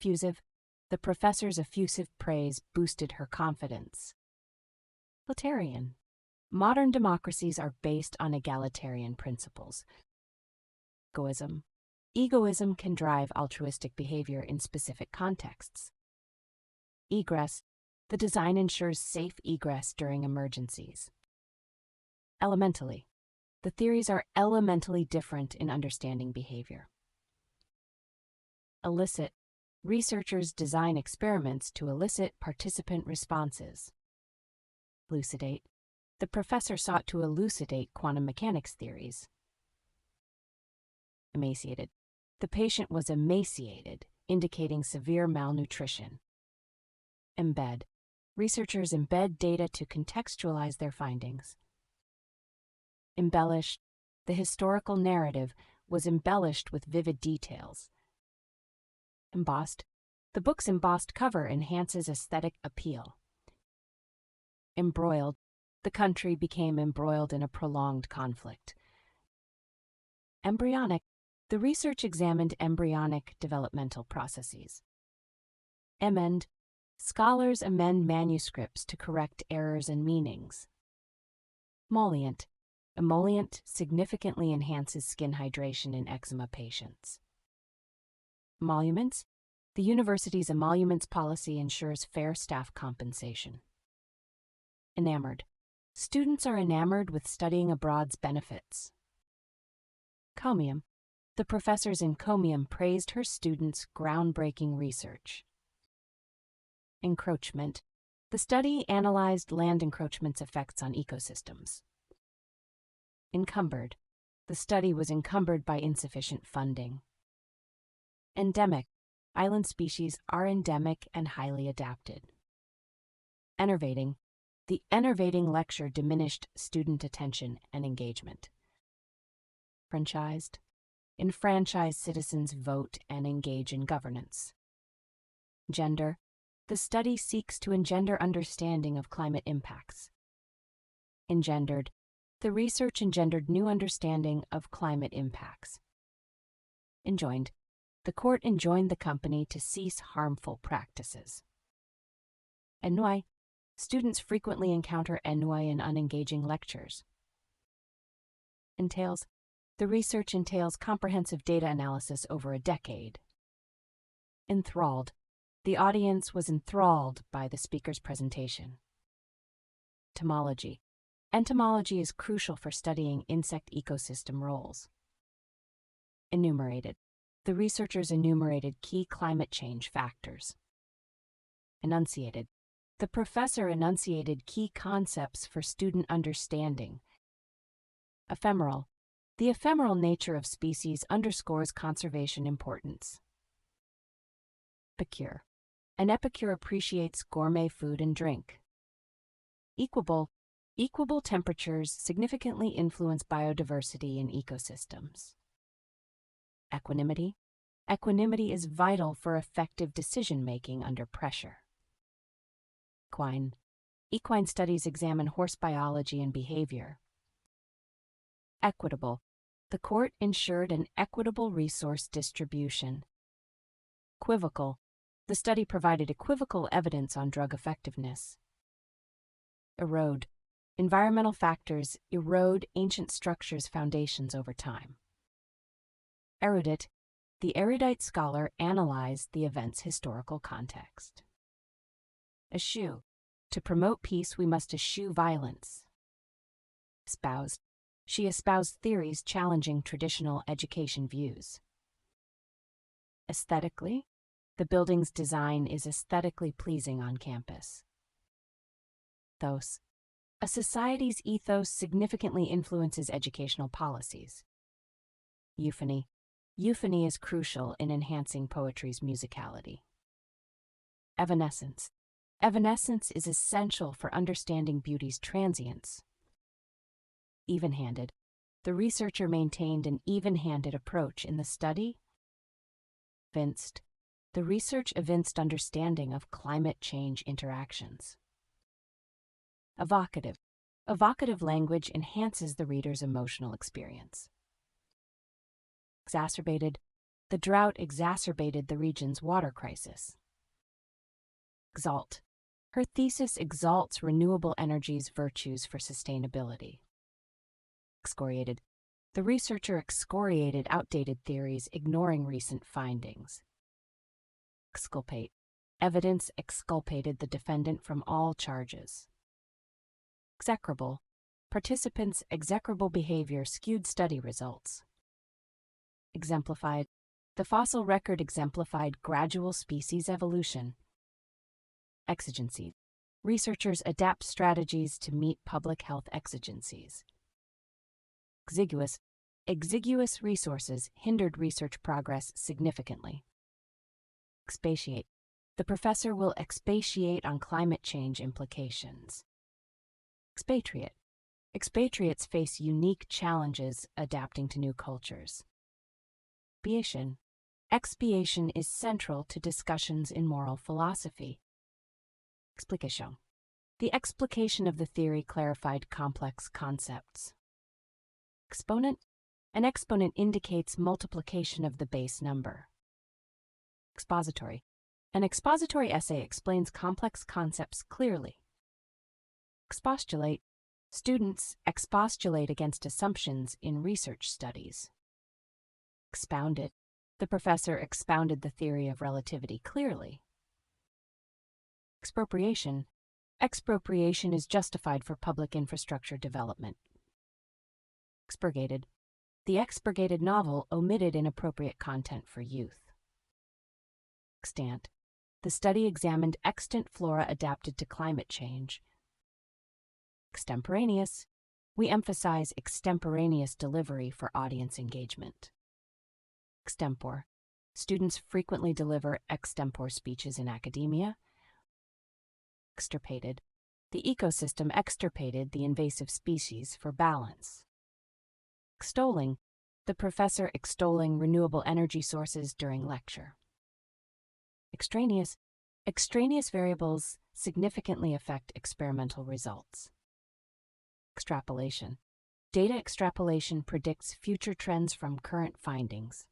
Effusive. The professor's effusive praise boosted her confidence. Egalitarian. Modern democracies are based on egalitarian principles. Egoism. Egoism can drive altruistic behavior in specific contexts. Egress. The design ensures safe egress during emergencies. Elementally. The theories are elementally different in understanding behavior. Elicit. Researchers design experiments to elicit participant responses. Elucidate. The professor sought to elucidate quantum mechanics theories. Emaciated. The patient was emaciated, indicating severe malnutrition. Embed. Researchers embed data to contextualize their findings. Embellish. The historical narrative was embellished with vivid details. Embossed. The book's embossed cover enhances aesthetic appeal. Embroiled. The country became embroiled in a prolonged conflict. Embryonic. The research examined embryonic developmental processes. Emend. Scholars amend manuscripts to correct errors and meanings. Emollient. Emollient significantly enhances skin hydration in eczema patients. Emoluments. The university's emoluments policy ensures fair staff compensation. Enamored. Students are enamored with studying abroad's benefits. Encomium. The professors in Encomium praised her students' groundbreaking research. Encroachment. The study analyzed land encroachment's effects on ecosystems. Encumbered. The study was encumbered by insufficient funding. Endemic. Island species are endemic and highly adapted. Enervating. The enervating lecture diminished student attention and engagement. Enfranchised. Enfranchised citizens vote and engage in governance. Gender. The study seeks to engender understanding of climate impacts. Engendered. The research engendered new understanding of climate impacts. Enjoined. The court enjoined the company to cease harmful practices. Ennui. Students frequently encounter ennui in unengaging lectures. Entails. The research entails comprehensive data analysis over a decade. Enthralled. The audience was enthralled by the speaker's presentation. Entomology. Entomology is crucial for studying insect ecosystem roles. Enumerated. The researchers enumerated key climate change factors. Enunciated. The professor enunciated key concepts for student understanding. Ephemeral. The ephemeral nature of species underscores conservation importance. Epicure. An epicure appreciates gourmet food and drink. Equable. Equable temperatures significantly influence biodiversity in ecosystems. Equanimity. Equanimity is vital for effective decision-making under pressure. Equine. Equine studies examine horse biology and behavior. Equitable. The court ensured an equitable resource distribution. Equivocal. The study provided equivocal evidence on drug effectiveness. Erode. Environmental factors erode ancient structures' foundations over time. Erudite. The erudite scholar analyzed the event's historical context. Eschew. To promote peace, we must eschew violence. Espoused. She espoused theories challenging traditional education views. Aesthetically. The building's design is aesthetically pleasing on campus. Ethos. A society's ethos significantly influences educational policies. Euphony. Euphony is crucial in enhancing poetry's musicality. Evanescence. Evanescence is essential for understanding beauty's transience. Even-handed. The researcher maintained an even-handed approach in the study. Evinced. The research evinced understanding of climate change interactions. Evocative. Evocative language enhances the reader's emotional experience. Exacerbated. The drought exacerbated the region's water crisis. Exalt. Her thesis exalts renewable energy's virtues for sustainability. Excoriated. The researcher excoriated outdated theories, ignoring recent findings. Exculpate. Evidence exculpated the defendant from all charges. Execrable. Participants' execrable behavior skewed study results. Exemplified. The fossil record exemplified gradual species evolution. Exigency. Researchers adapt strategies to meet public health exigencies. Exiguous. Exiguous resources hindered research progress significantly. Expatiate. The professor will expatiate on climate change implications. Expatriate. Expatriates face unique challenges adapting to new cultures. Expiation. Expiation is central to discussions in moral philosophy. Explication. The explication of the theory clarified complex concepts. Exponent. An exponent indicates multiplication of the base number. Expository. An expository essay explains complex concepts clearly. Expostulate. Students expostulate against assumptions in research studies. Expounded. The professor expounded the theory of relativity clearly. Expropriation. Expropriation is justified for public infrastructure development. Expurgated. The expurgated novel omitted inappropriate content for youth. Extant. The study examined extant flora adapted to climate change. Extemporaneous. We emphasize extemporaneous delivery for audience engagement. Extempore. Students frequently deliver extempore speeches in academia. Extirpated. The ecosystem extirpated the invasive species for balance. Extolling. The professor extolling renewable energy sources during lecture. Extraneous. Extraneous variables significantly affect experimental results. Extrapolation. Data extrapolation predicts future trends from current findings.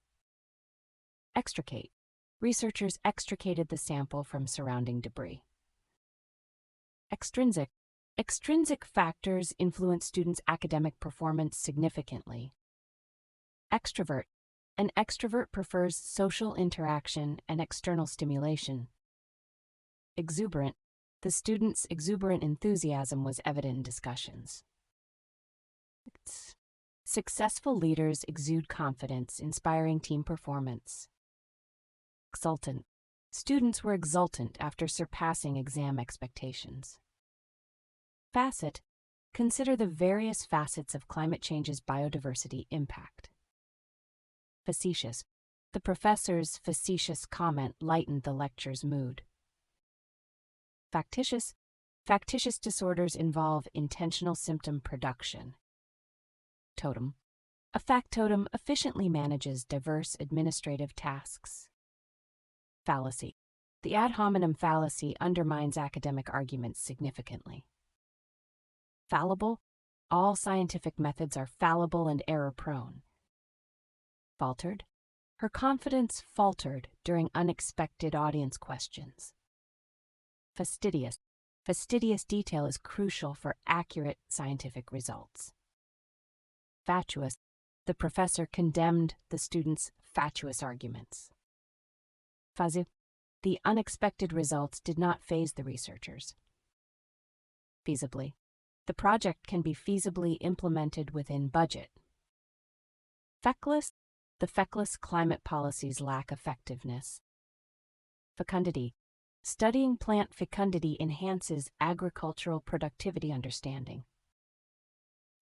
Extricate. Researchers extricated the sample from surrounding debris. Extrinsic. Extrinsic factors influence students' academic performance significantly. Extrovert. An extrovert prefers social interaction and external stimulation. Exuberant. The student's exuberant enthusiasm was evident in discussions. Successful leaders exude confidence, inspiring team performance. Exultant. Students were exultant after surpassing exam expectations. Facet. Consider the various facets of climate change's biodiversity impact. Facetious. The professor's facetious comment lightened the lecture's mood. Factitious. Factitious disorders involve intentional symptom production. Totem. A factotum efficiently manages diverse administrative tasks. Fallacy. The ad hominem fallacy undermines academic arguments significantly. Fallible. All scientific methods are fallible and error-prone. Faltered. Her confidence faltered during unexpected audience questions. Fastidious. Fastidious detail is crucial for accurate scientific results. Fatuous. The professor condemned the students' fatuous arguments. Fazu. The unexpected results did not faze the researchers. Feasibly. The project can be feasibly implemented within budget. Feckless. The feckless climate policies lack effectiveness. Fecundity. Studying plant fecundity enhances agricultural productivity understanding.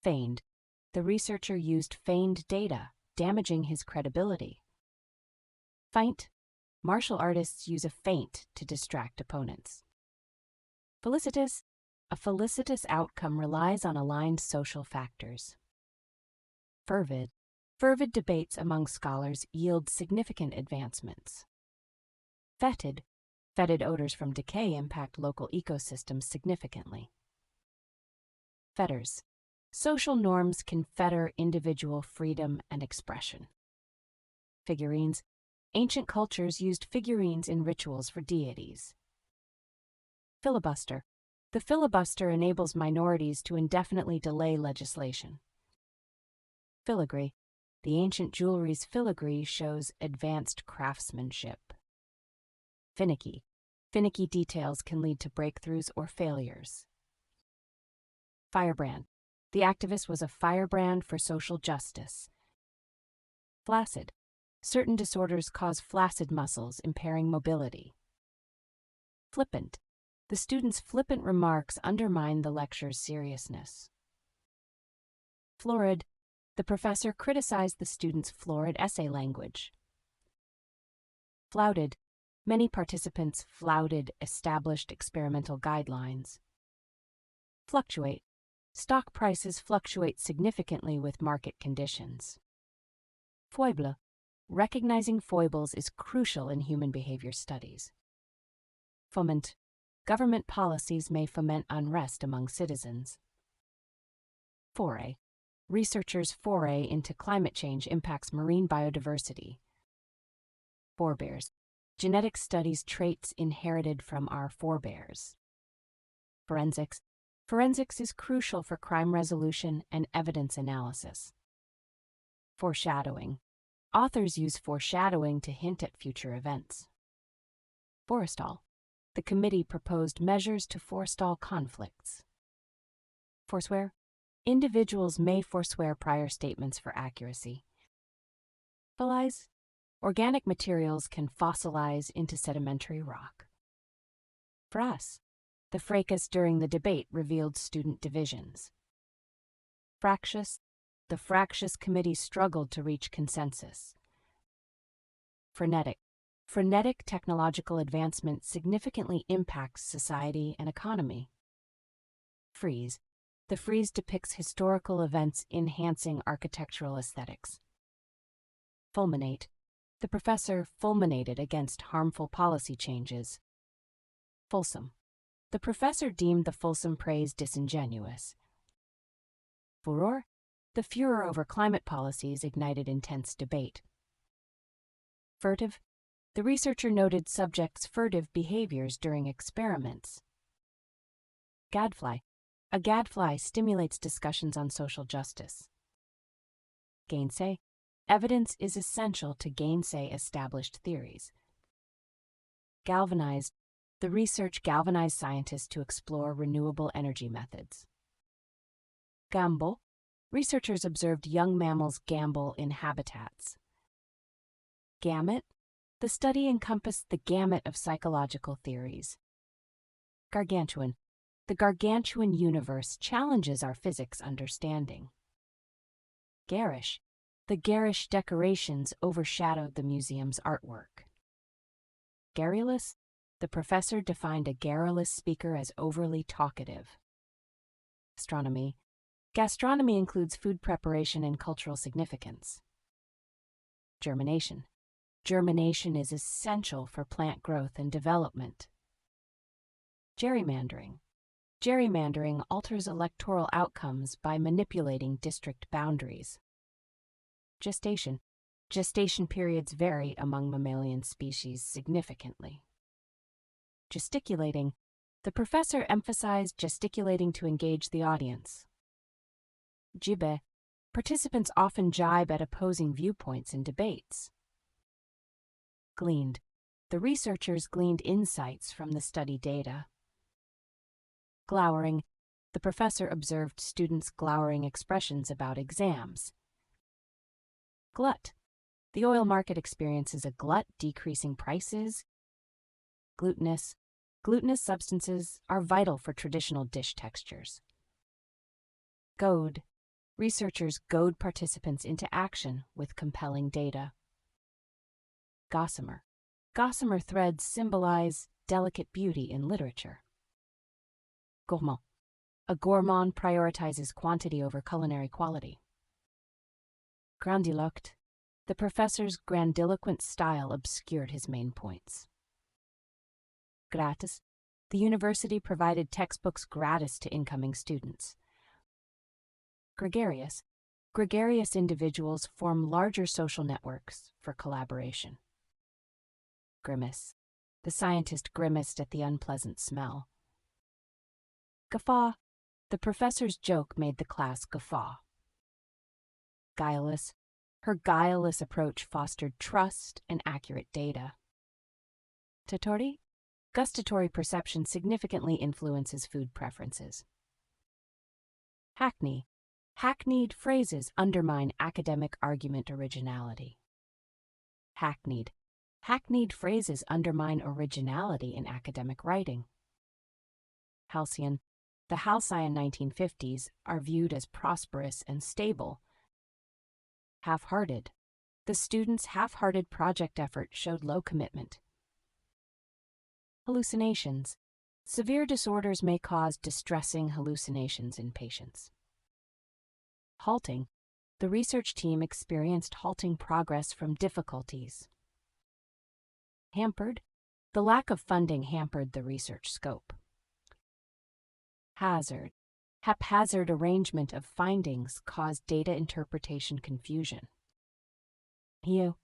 Feigned. The researcher used feigned data, damaging his credibility. Feint. Martial artists use a feint to distract opponents. Felicitous. A felicitous outcome relies on aligned social factors. Fervid. Fervid debates among scholars yield significant advancements. Fetid. Fetid odors from decay impact local ecosystems significantly. Fetters. Social norms can fetter individual freedom and expression. Figurines. Ancient cultures used figurines in rituals for deities. Filibuster. The filibuster enables minorities to indefinitely delay legislation. Filigree. The ancient jewelry's filigree shows advanced craftsmanship. Finicky. Finicky details can lead to breakthroughs or failures. Firebrand. The activist was a firebrand for social justice. Flaccid. Certain disorders cause flaccid muscles, impairing mobility. Flippant. The student's flippant remarks undermine the lecture's seriousness. Florid. The professor criticized the student's florid essay language. Flouted. Many participants flouted established experimental guidelines. Fluctuate. Stock prices fluctuate significantly with market conditions. Foible. Recognizing foibles is crucial in human behavior studies. Foment. Government policies may foment unrest among citizens. Foray. Researchers' foray into climate change impacts marine biodiversity. Forebears. Genetics studies traits inherited from our forebears. Forensics. Forensics is crucial for crime resolution and evidence analysis. Foreshadowing. Authors use foreshadowing to hint at future events. Forestall. The committee proposed measures to forestall conflicts. Forswear. Individuals may forswear prior statements for accuracy. Fossilize. Organic materials can fossilize into sedimentary rock. Fracas. The fracas during the debate revealed student divisions. Fractious. The fractious committee struggled to reach consensus. Frenetic. Frenetic technological advancement significantly impacts society and economy. Frieze. The frieze depicts historical events enhancing architectural aesthetics. Fulminate. The professor fulminated against harmful policy changes. Fulsome. The professor deemed the fulsome praise disingenuous. Furor. The furor over climate policies ignited intense debate. Furtive. The researcher noted subjects' furtive behaviors during experiments. Gadfly. A gadfly stimulates discussions on social justice. Gainsay. Evidence is essential to gainsay established theories. Galvanized. The research galvanized scientists to explore renewable energy methods. Gambol. Researchers observed young mammals gambol in habitats. Gamut. The study encompassed the gamut of psychological theories. Gargantuan. The gargantuan universe challenges our physics understanding. Garish. The garish decorations overshadowed the museum's artwork. Garrulous. The professor defined a garrulous speaker as overly talkative. Gastronomy. Gastronomy includes food preparation and cultural significance. Germination. Germination is essential for plant growth and development. Gerrymandering. Gerrymandering alters electoral outcomes by manipulating district boundaries. Gestation. Gestation periods vary among mammalian species significantly. Gesticulating. The professor emphasized gesticulating to engage the audience. Jibe. Participants often jibe at opposing viewpoints in debates. Gleaned. The researchers gleaned insights from the study data. Glowering. The professor observed students' glowering expressions about exams. Glut. The oil market experiences a glut, decreasing prices. Glutinous. Glutinous substances are vital for traditional dish textures. Goad. Researchers goad participants into action with compelling data. Gossamer. Gossamer threads symbolize delicate beauty in literature. Gourmand. A gourmand prioritizes quantity over culinary quality. Grandiloquent. The professor's grandiloquent style obscured his main points. Gratis. The university provided textbooks gratis to incoming students. Gregarious. Gregarious individuals form larger social networks for collaboration. Grimace. The scientist grimaced at the unpleasant smell. Guffaw. The professor's joke made the class guffaw. Guileless. Her guileless approach fostered trust and accurate data. Tatori. Gustatory perception significantly influences food preferences. Hackney. Hackneyed phrases undermine academic argument originality. Hackneyed. Hackneyed phrases undermine originality in academic writing. Halcyon. The halcyon 1950s are viewed as prosperous and stable. Half-hearted. The students' half-hearted project effort showed low commitment. Hallucinations. Severe disorders may cause distressing hallucinations in patients. Halting. The research team experienced halting progress from difficulties. Hampered. The lack of funding hampered the research scope. Hazard. Haphazard arrangement of findings caused data interpretation confusion. Hiyo.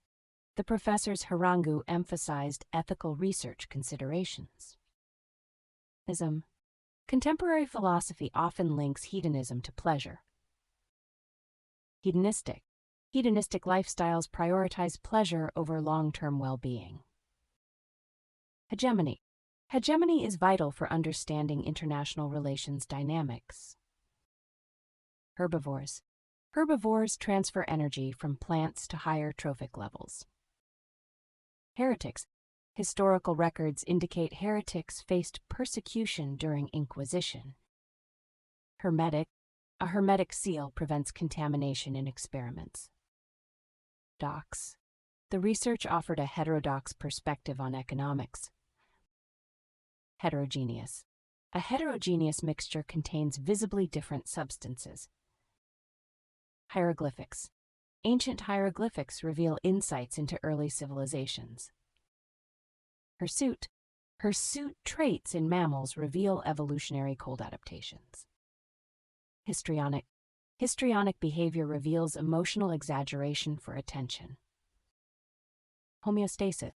The professors Harangu emphasized ethical research considerations. Ism. Contemporary philosophy often links hedonism to pleasure. Hedonistic. Hedonistic lifestyles prioritize pleasure over long-term well-being. Hegemony. Hegemony is vital for understanding international relations dynamics. Herbivores. Herbivores transfer energy from plants to higher trophic levels. Heretics. Historical records indicate heretics faced persecution during Inquisition. Hermetic. A hermetic seal prevents contamination in experiments. Dox. The research offered a heterodox perspective on economics. Heterogeneous. A heterogeneous mixture contains visibly different substances. Hieroglyphics. Ancient hieroglyphics reveal insights into early civilizations. Hirsute. Hirsute traits in mammals reveal evolutionary cold adaptations. Histrionic. Histrionic behavior reveals emotional exaggeration for attention. Homeostasis.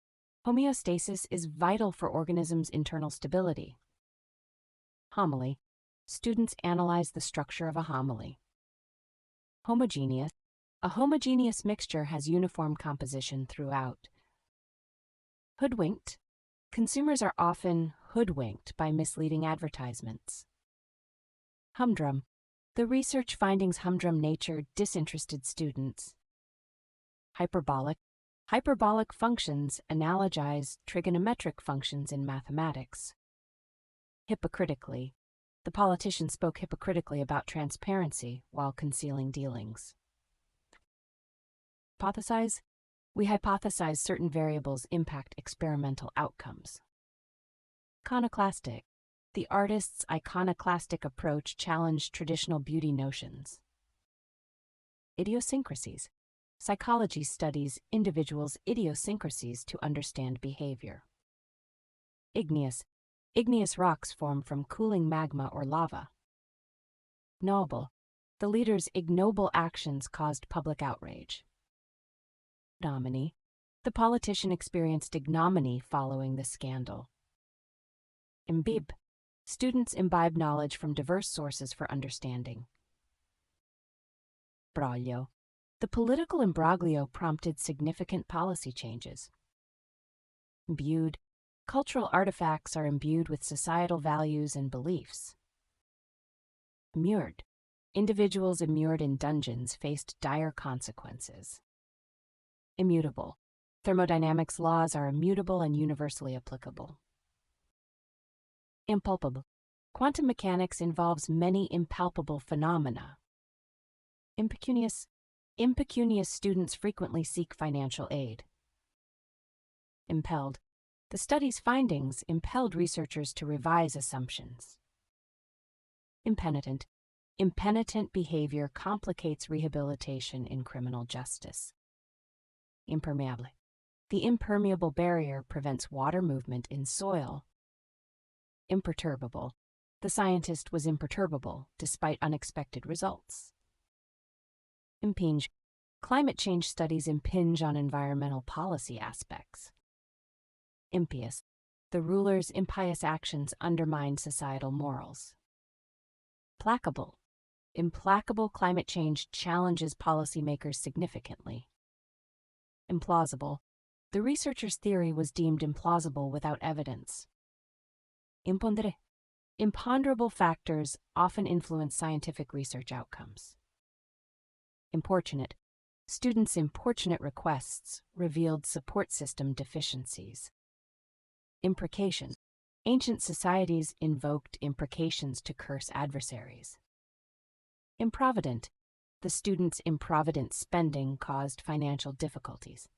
Homeostasis is vital for organisms' internal stability. Homily. Students analyze the structure of a homily. Homogeneous. A homogeneous mixture has uniform composition throughout. Hoodwinked. Consumers are often hoodwinked by misleading advertisements. Humdrum. The research findings humdrum nature disinterested students. Hyperbolic. Hyperbolic functions analogize trigonometric functions in mathematics. Hypocritically. The politician spoke hypocritically about transparency while concealing dealings. Hypothesize. We hypothesize certain variables impact experimental outcomes. Iconoclastic. The artist's iconoclastic approach challenged traditional beauty notions. Idiosyncrasies. Psychology studies individuals' idiosyncrasies to understand behavior. Igneous. Igneous rocks form from cooling magma or lava. Noble. The leader's ignoble actions caused public outrage. Ignominy. The politician experienced ignominy following the scandal. Imbibe. Students imbibe knowledge from diverse sources for understanding. Imbroglio. The political imbroglio prompted significant policy changes. Imbued. Cultural artifacts are imbued with societal values and beliefs. Immured. Individuals immured in dungeons faced dire consequences. Immutable. Thermodynamics laws are immutable and universally applicable. Impalpable. Quantum mechanics involves many impalpable phenomena. Impecunious. Impecunious students frequently seek financial aid. Impelled. The study's findings impelled researchers to revise assumptions. Impenitent. Impenitent behavior complicates rehabilitation in criminal justice. Impermeable. The impermeable barrier prevents water movement in soil. Imperturbable. The scientist was imperturbable despite unexpected results. Impinge. Climate change studies impinge on environmental policy aspects. Impious. The ruler's impious actions undermine societal morals. Placable. Implacable climate change challenges policymakers significantly. Implausible. The researcher's theory was deemed implausible without evidence. Impondere. Imponderable factors often influence scientific research outcomes. Importunate. Students' importunate requests revealed support system deficiencies. Imprecation. Ancient societies invoked imprecations to curse adversaries. Improvident. The students' improvident spending caused financial difficulties.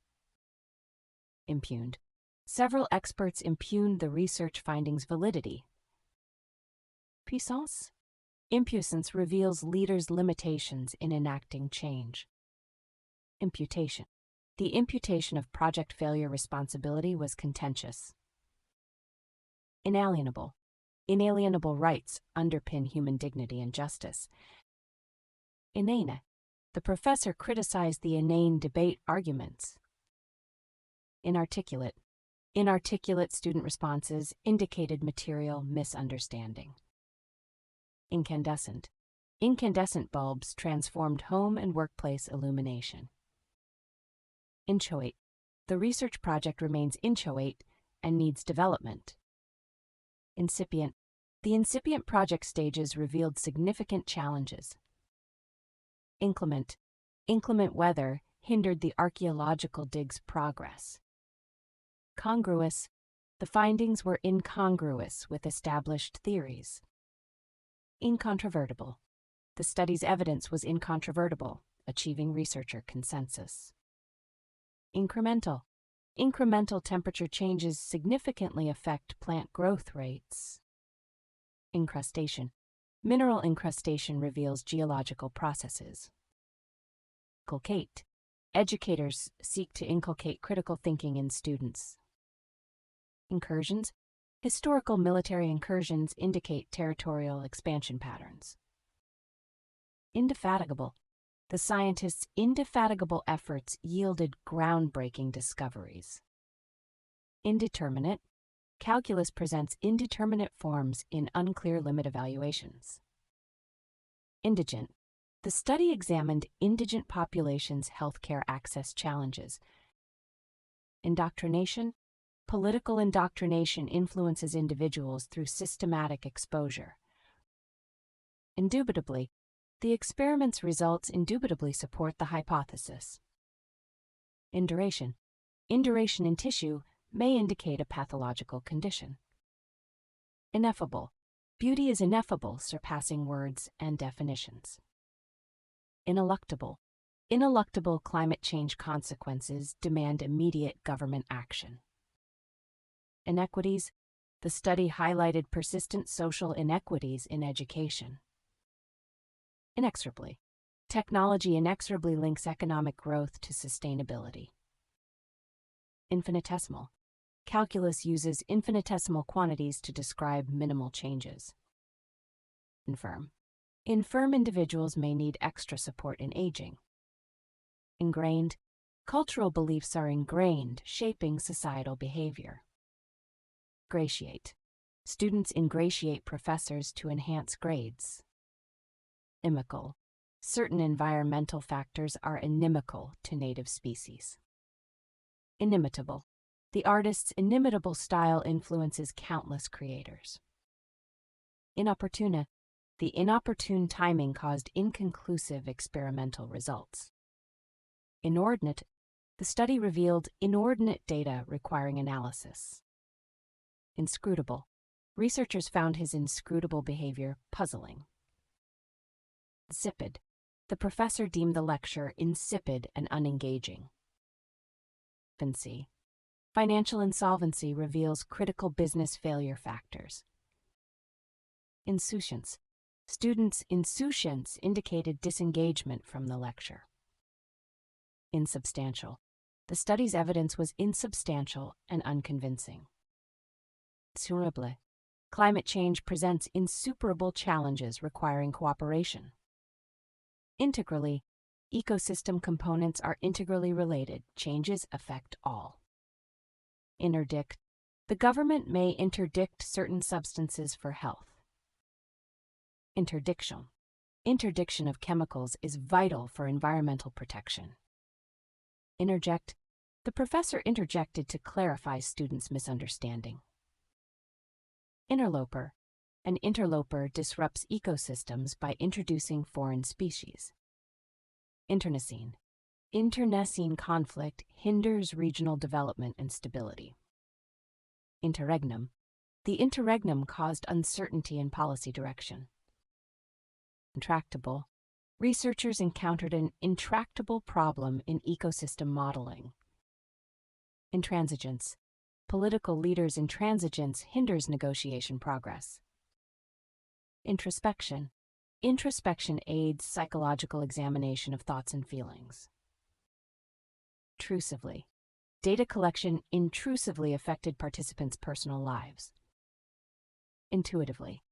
Impugned. Several experts impugned the research findings' validity. Puissance. Impuissance reveals leaders' limitations in enacting change. Imputation. The imputation of project failure responsibility was contentious. Inalienable. Inalienable rights underpin human dignity and justice. Inane. The professor criticized the inane debate arguments. Inarticulate. Inarticulate student responses indicated material misunderstanding. Incandescent. Incandescent bulbs transformed home and workplace illumination. Inchoate. The research project remains inchoate and needs development. Incipient. The incipient project stages revealed significant challenges. Inclement. Inclement weather hindered the archaeological dig's progress. Congruous. The findings were incongruous with established theories. Incontrovertible. The study's evidence was incontrovertible, achieving researcher consensus. Incremental. Incremental temperature changes significantly affect plant growth rates. Incrustation. Mineral incrustation reveals geological processes. Inculcate. Educators seek to inculcate critical thinking in students. Incursions. Historical military incursions indicate territorial expansion patterns. Indefatigable. The scientists' indefatigable efforts yielded groundbreaking discoveries. Indeterminate. Calculus presents indeterminate forms in unclear limit evaluations. Indigent. The study examined indigent populations' healthcare access challenges. Indoctrination. Political indoctrination influences individuals through systematic exposure. Indubitably. The experiment's results indubitably support the hypothesis. Induration. Induration in tissue may indicate a pathological condition. Ineffable. Beauty is ineffable, surpassing words and definitions. Ineluctable. Ineluctable climate change consequences demand immediate government action. Inequities. The study highlighted persistent social inequities in education. Inexorably. Technology inexorably links economic growth to sustainability. Infinitesimal. Calculus uses infinitesimal quantities to describe minimal changes. Infirm. Infirm individuals may need extra support in aging. Ingrained. Cultural beliefs are ingrained, shaping societal behavior. Ingratiate. Students ingratiate professors to enhance grades. Inimical. Certain environmental factors are inimical to native species. Inimitable. The artist's inimitable style influences countless creators. Inopportune. The inopportune timing caused inconclusive experimental results. Inordinate. The study revealed inordinate data requiring analysis. Inscrutable. Researchers found his inscrutable behavior puzzling. Insipid. The professor deemed the lecture insipid and unengaging. Insolvency. Financial insolvency reveals critical business failure factors. Insouciance. Students' insouciance indicated disengagement from the lecture. Insubstantial. The study's evidence was insubstantial and unconvincing. Insuperable. Climate change presents insuperable challenges requiring cooperation. Integrally. Ecosystem components are integrally related. Changes affect all. Interdict. The government may interdict certain substances for health. Interdiction. Interdiction of chemicals is vital for environmental protection. Interject. The professor interjected to clarify students' misunderstanding. Interloper. An interloper disrupts ecosystems by introducing foreign species. Internecine. Internecine conflict hinders regional development and stability. Interregnum. The interregnum caused uncertainty in policy direction. Intractable. Researchers encountered an intractable problem in ecosystem modeling. Intransigence. Political leaders' intransigence hinders negotiation progress. Introspection. Introspection aids psychological examination of thoughts and feelings. Intrusively. Data collection intrusively affected participants' personal lives. Intuitively.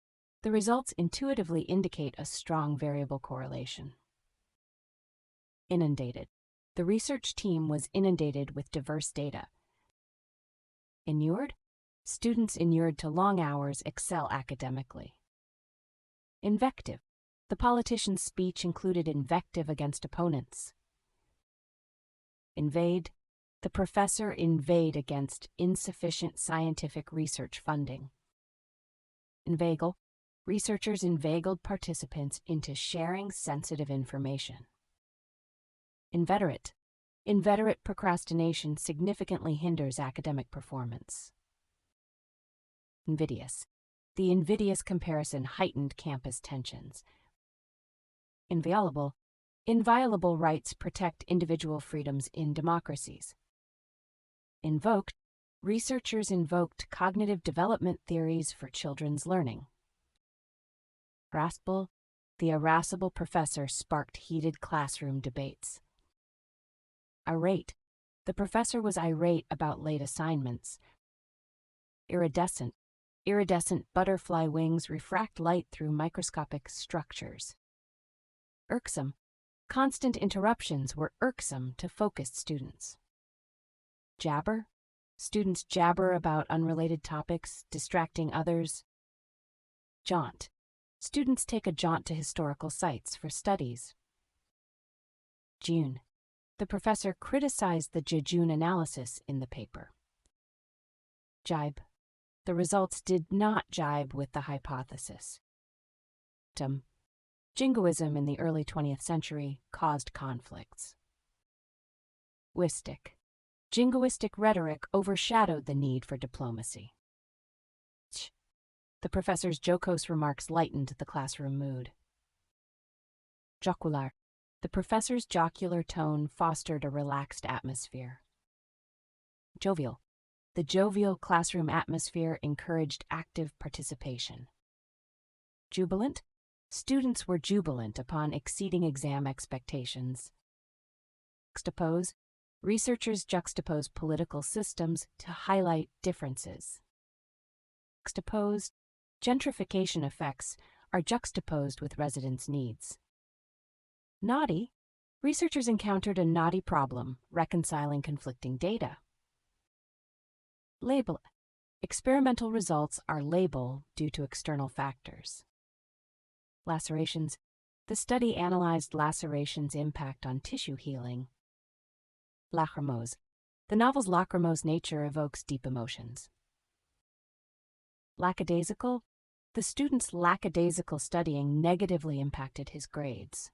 The results intuitively indicate a strong variable correlation. Inundated. The research team was inundated with diverse data. Inured. Students inured to long hours excel academically. Invective. The politician's speech included invective against opponents. Invade. The professor inveighed against insufficient scientific research funding. Inveigle. Researchers inveigled participants into sharing sensitive information. Inveterate. Inveterate procrastination significantly hinders academic performance. Invidious. The invidious comparison heightened campus tensions. Inviolable. Inviolable rights protect individual freedoms in democracies. Invoked. Researchers invoked cognitive development theories for children's learning. Irascible. The irascible professor sparked heated classroom debates. Irate. The professor was irate about late assignments. Iridescent. Iridescent butterfly wings refract light through microscopic structures. Irksome. Constant interruptions were irksome to focused students. Jabber. Students jabber about unrelated topics, distracting others. Jaunt. Students take a jaunt to historical sites for studies. June. The professor criticized the jejune analysis in the paper. Jibe. The results did not jibe with the hypothesis. Jingoism in the early 20th century caused conflicts. Wistic. Jingoistic rhetoric overshadowed the need for diplomacy. The professor's jocose remarks lightened the classroom mood. Jocular. The professor's jocular tone fostered a relaxed atmosphere. Jovial. The jovial classroom atmosphere encouraged active participation. Jubilant. Students were jubilant upon exceeding exam expectations. Juxtapose. Researchers juxtapose political systems to highlight differences. Juxtaposed. Gentrification effects are juxtaposed with residents' needs. Naughty. Researchers encountered a naughty problem, reconciling conflicting data. Label. Experimental results are labeled due to external factors. Lacerations. The study analyzed lacerations' impact on tissue healing. Lachrymose. The novel's lachrymose nature evokes deep emotions. Lackadaisical. The student's lackadaisical studying negatively impacted his grades.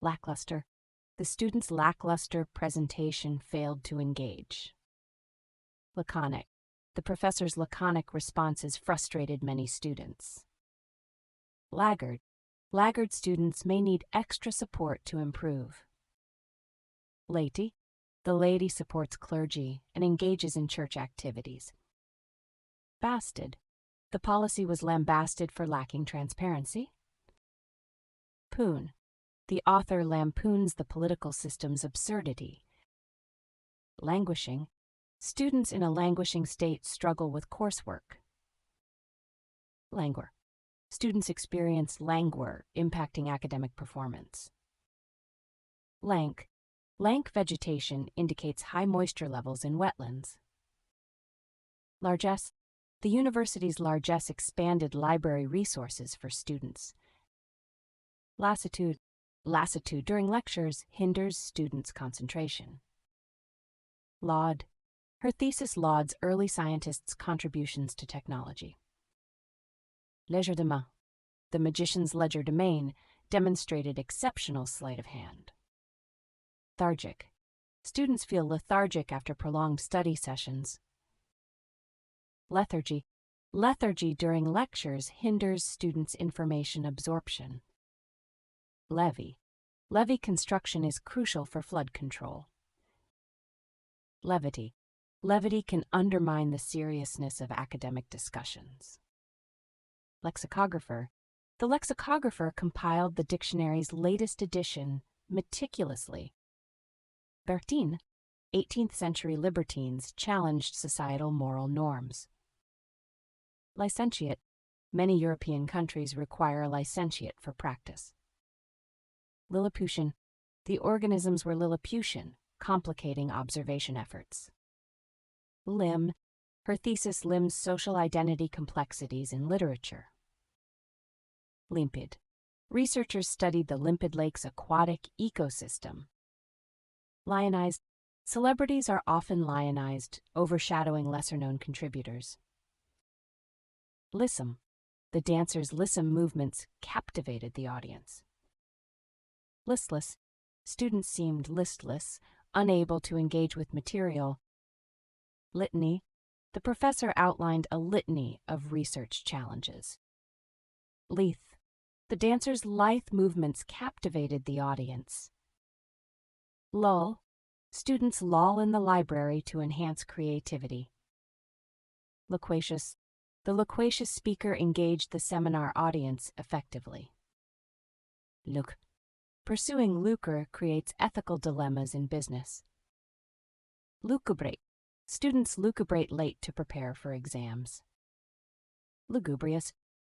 Lackluster. The student's lackluster presentation failed to engage. Laconic. The professor's laconic responses frustrated many students. Laggard. Laggard students may need extra support to improve. Laity. The laity supports clergy and engages in church activities. Basted. The policy was lambasted for lacking transparency. Poon. The author lampoons the political system's absurdity. Languishing. Students in a languishing state struggle with coursework. Languor. Students experience languor, impacting academic performance. Lank. Lank vegetation indicates high moisture levels in wetlands. Largesse. The university's largesse expanded library resources for students. Lassitude. Lassitude during lectures hinders students' concentration. Laud. Her thesis lauds early scientists' contributions to technology. Legerdemain. The magician's legerdemain demonstrated exceptional sleight of hand. Lethargic. Students feel lethargic after prolonged study sessions. Lethargy. Lethargy during lectures hinders students' information absorption. Levee. Levee construction is crucial for flood control. Levity. Levity can undermine the seriousness of academic discussions. Lexicographer. The lexicographer compiled the dictionary's latest edition meticulously. Bertin. 18th century libertines challenged societal moral norms. Licentiate. Many European countries require a licentiate for practice. Lilliputian. The organisms were Lilliputian, complicating observation efforts. Limb. Her thesis limns social identity complexities in literature. Limpid. Researchers studied the Limpid Lake's aquatic ecosystem. Lionized. Celebrities are often lionized, overshadowing lesser-known contributors. Lissom. The dancer's lissom movements captivated the audience. Listless. Students seemed listless, unable to engage with material. Litany. The professor outlined a litany of research challenges. Lithe. The dancer's lithe movements captivated the audience. Lull. Students loll in the library to enhance creativity. Loquacious. The loquacious speaker engaged the seminar audience effectively. Lucre. Pursuing lucre creates ethical dilemmas in business. Lucubrate. Students lucubrate late to prepare for exams. Lugubrious.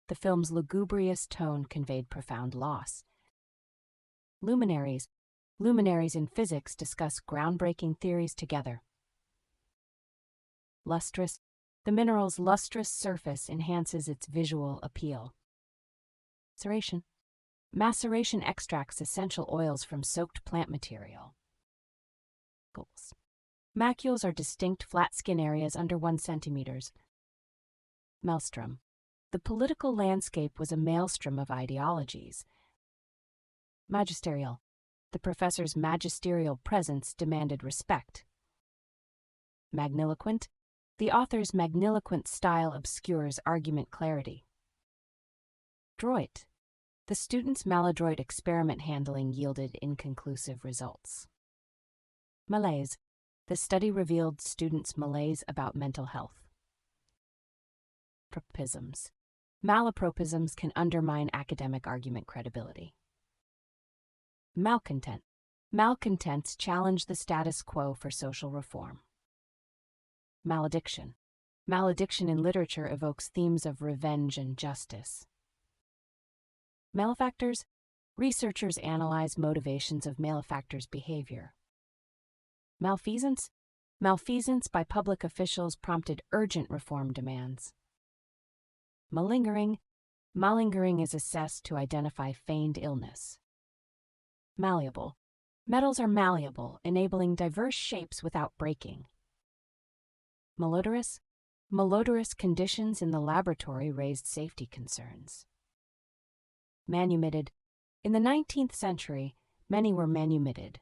The film's lugubrious tone conveyed profound loss. Luminaries. Luminaries in physics discuss groundbreaking theories together. Lustrous. The mineral's lustrous surface enhances its visual appeal. Maceration. Maceration extracts essential oils from soaked plant material. Macules. Macules are distinct flat skin areas under 1 centimeter. Maelstrom. The political landscape was a maelstrom of ideologies. Magisterial. The professor's magisterial presence demanded respect. Magniloquent. The author's magniloquent style obscures argument clarity. Droit. The student's maladroit experiment handling yielded inconclusive results. Malaise. The study revealed students' malaise about mental health. Propisms. Malapropisms can undermine academic argument credibility. Malcontent. Malcontents challenge the status quo for social reform. Malediction. Malediction in literature evokes themes of revenge and justice. Malefactors. Researchers analyze motivations of malefactors' behavior. Malfeasance. Malfeasance by public officials prompted urgent reform demands. Malingering. Malingering is assessed to identify feigned illness. Malleable. Metals are malleable, enabling diverse shapes without breaking. Malodorous. Malodorous conditions in the laboratory raised safety concerns. Manumitted. In the 19th century, many were manumitted.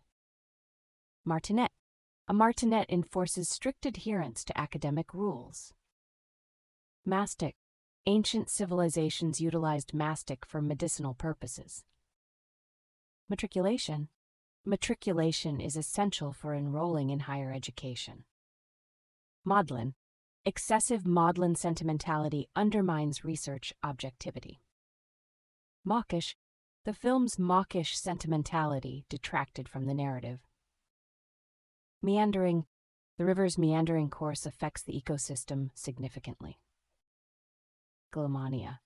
Martinet. A martinet enforces strict adherence to academic rules. Mastic. Ancient civilizations utilized mastic for medicinal purposes. Matriculation. Matriculation is essential for enrolling in higher education. Maudlin. Excessive maudlin sentimentality undermines research objectivity. Mawkish. The film's mawkish sentimentality detracted from the narrative. Meandering. The river's meandering course affects the ecosystem significantly. Megalomania.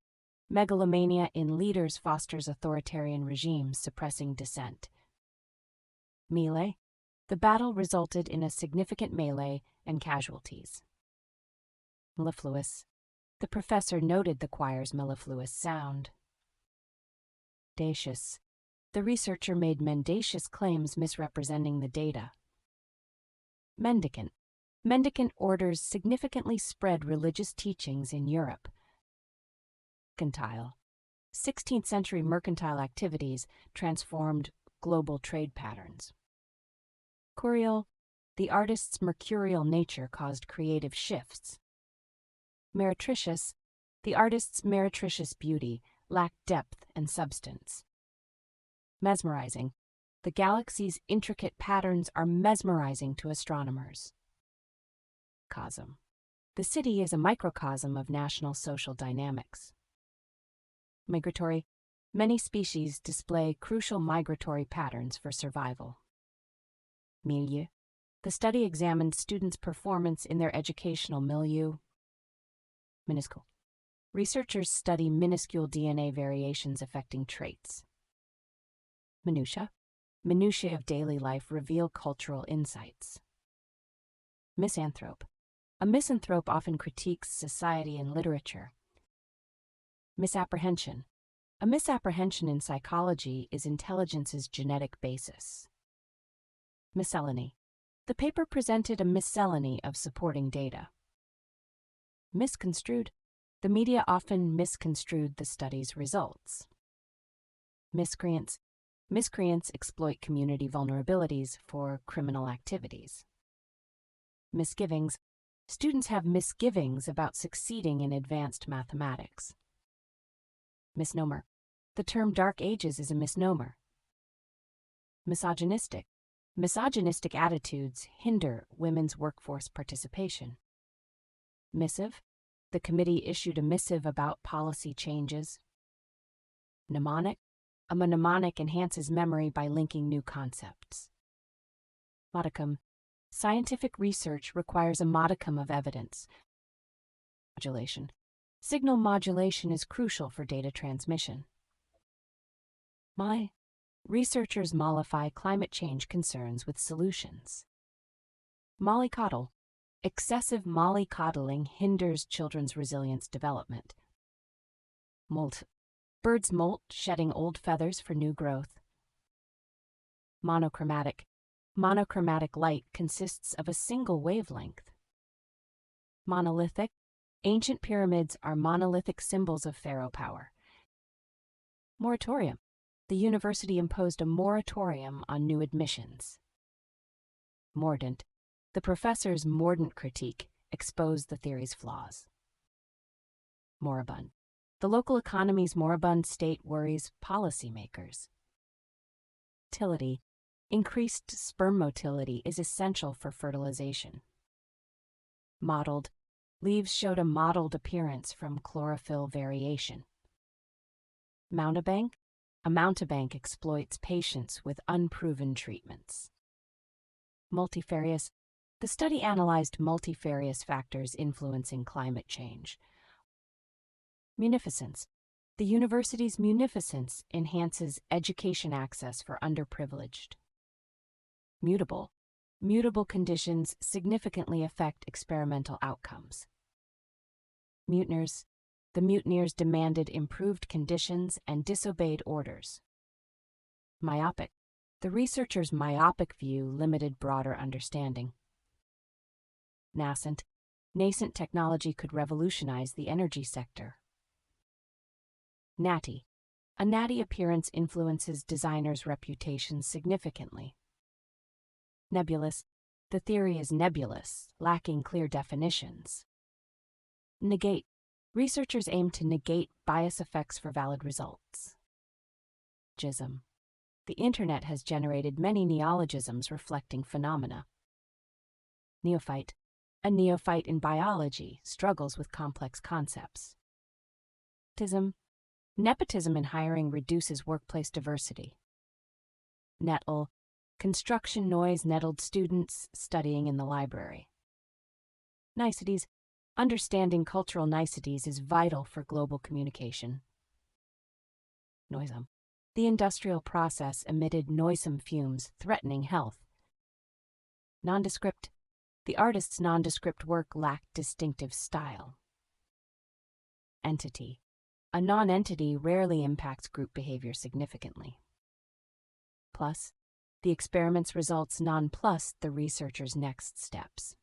Megalomania in leaders fosters authoritarian regimes, suppressing dissent. Melee. The battle resulted in a significant melee and casualties. Mellifluous. The professor noted the choir's mellifluous sound. Dacious. The researcher made mendacious claims misrepresenting the data. Mendicant. Mendicant orders significantly spread religious teachings in Europe. Mercantile. 16th century mercantile activities transformed global trade patterns. Curial. The artist's mercurial nature caused creative shifts. Meretricious. The artist's meretricious beauty lacked depth and substance. Mesmerizing. The galaxy's intricate patterns are mesmerizing to astronomers. Cosm. The city is a microcosm of national social dynamics. Migratory. Many species display crucial migratory patterns for survival. Milieu. The study examined students' performance in their educational milieu. Minuscule. Researchers study minuscule DNA variations affecting traits. Minutia. Minutiae of daily life reveal cultural insights. Misanthrope. A misanthrope often critiques society and literature. Misapprehension. A misapprehension in psychology is intelligence's genetic basis. Miscellany. The paper presented a miscellany of supporting data. Misconstrued. The media often misconstrued the study's results. Miscreants. Miscreants exploit community vulnerabilities for criminal activities. Misgivings. Students have misgivings about succeeding in advanced mathematics. Misnomer. The term Dark Ages is a misnomer. Misogynistic. Misogynistic attitudes hinder women's workforce participation. Missive. The committee issued a missive about policy changes. Mnemonic. A mnemonic enhances memory by linking new concepts. Modicum. Scientific research requires a modicum of evidence. Modulation. Signal modulation is crucial for data transmission. Researchers mollify climate change concerns with solutions. Mollycoddle. Excessive mollycoddling hinders children's resilience development. Molt. Birds molt, shedding old feathers for new growth. Monochromatic. Monochromatic light consists of a single wavelength. Monolithic. Ancient pyramids are monolithic symbols of pharaoh power. Moratorium. The university imposed a moratorium on new admissions. Mordant. The professor's mordant critique exposed the theory's flaws. Moribund. The local economy's moribund state worries policymakers. Motility. Increased sperm motility is essential for fertilization. Mottled. Leaves showed a mottled appearance from chlorophyll variation. Mountebank. A mountebank exploits patients with unproven treatments. Multifarious. The study analyzed multifarious factors influencing climate change. Munificence. The university's munificence enhances education access for underprivileged. Mutable. Mutable conditions significantly affect experimental outcomes. Mutineers. The mutineers demanded improved conditions and disobeyed orders. Myopic. The researchers' myopic view limited broader understanding. Nascent. Nascent technology could revolutionize the energy sector. Natty. A natty appearance influences designers' reputations significantly. Nebulous. The theory is nebulous, lacking clear definitions. Negate. Researchers aim to negate bias effects for valid results. Neologism. The Internet has generated many neologisms reflecting phenomena. Neophyte. A neophyte in biology struggles with complex concepts. Nepotism. Nepotism in hiring reduces workplace diversity. Nettle. Construction noise nettled students studying in the library. Niceties. Understanding cultural niceties is vital for global communication. Noisome. The industrial process emitted noisome fumes threatening health. Nondescript. The artist's nondescript work lacked distinctive style. Entity. A non-entity rarely impacts group behavior significantly. plus, the experiment's results nonplus the researcher's next steps.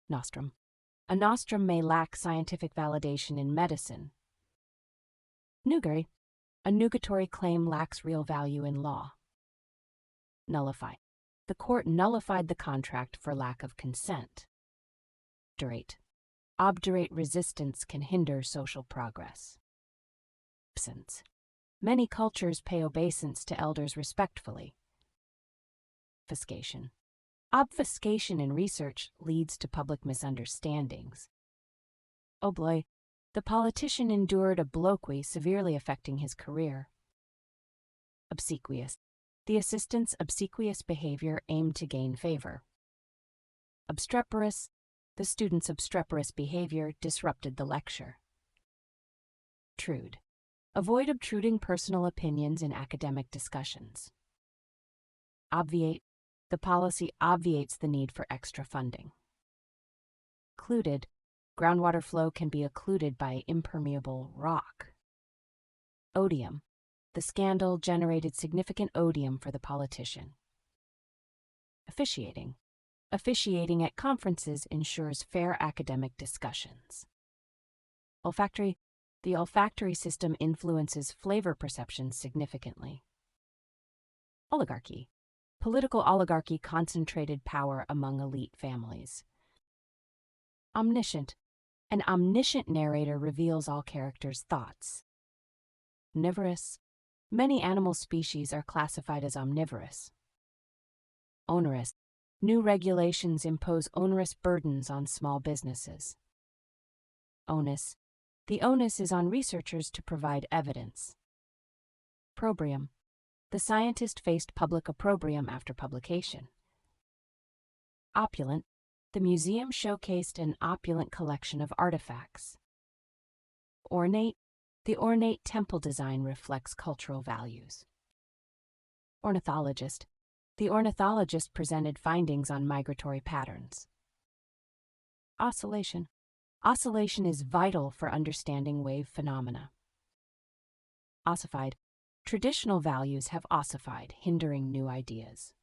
Nostrum. A nostrum may lack scientific validation in medicine. Nugatory. A nugatory claim lacks real value in law. Nullify. The court nullified the contract for lack of consent. Obdurate. Obdurate resistance can hinder social progress. Absence. Many cultures pay obeisance to elders respectfully. Obfuscation. Obfuscation in research leads to public misunderstandings. Obloquy. The politician endured obloquy severely affecting his career. Obsequious. The assistant's obsequious behavior aimed to gain favor. Obstreperous. The student's obstreperous behavior disrupted the lecture. Obtrude. Avoid obtruding personal opinions in academic discussions. Obviate. The policy obviates the need for extra funding. Occluded. Groundwater flow can be occluded by impermeable rock. Odium. The scandal generated significant odium for the politician. Officiating. Officiating at conferences ensures fair academic discussions. Olfactory. The olfactory system influences flavor perception significantly. Oligarchy. Political oligarchy concentrated power among elite families. Omniscient. An omniscient narrator reveals all characters' thoughts. Omnivorous. Many animal species are classified as omnivorous. Onerous. New regulations impose onerous burdens on small businesses. Onus. The onus is on researchers to provide evidence. Opprobrium. The scientist faced public opprobrium after publication. Opulent. The museum showcased an opulent collection of artifacts. Ornate. The ornate temple design reflects cultural values. Ornithologist. The ornithologist presented findings on migratory patterns. Oscillation. Oscillation is vital for understanding wave phenomena. Ossified. Traditional values have ossified, hindering new ideas.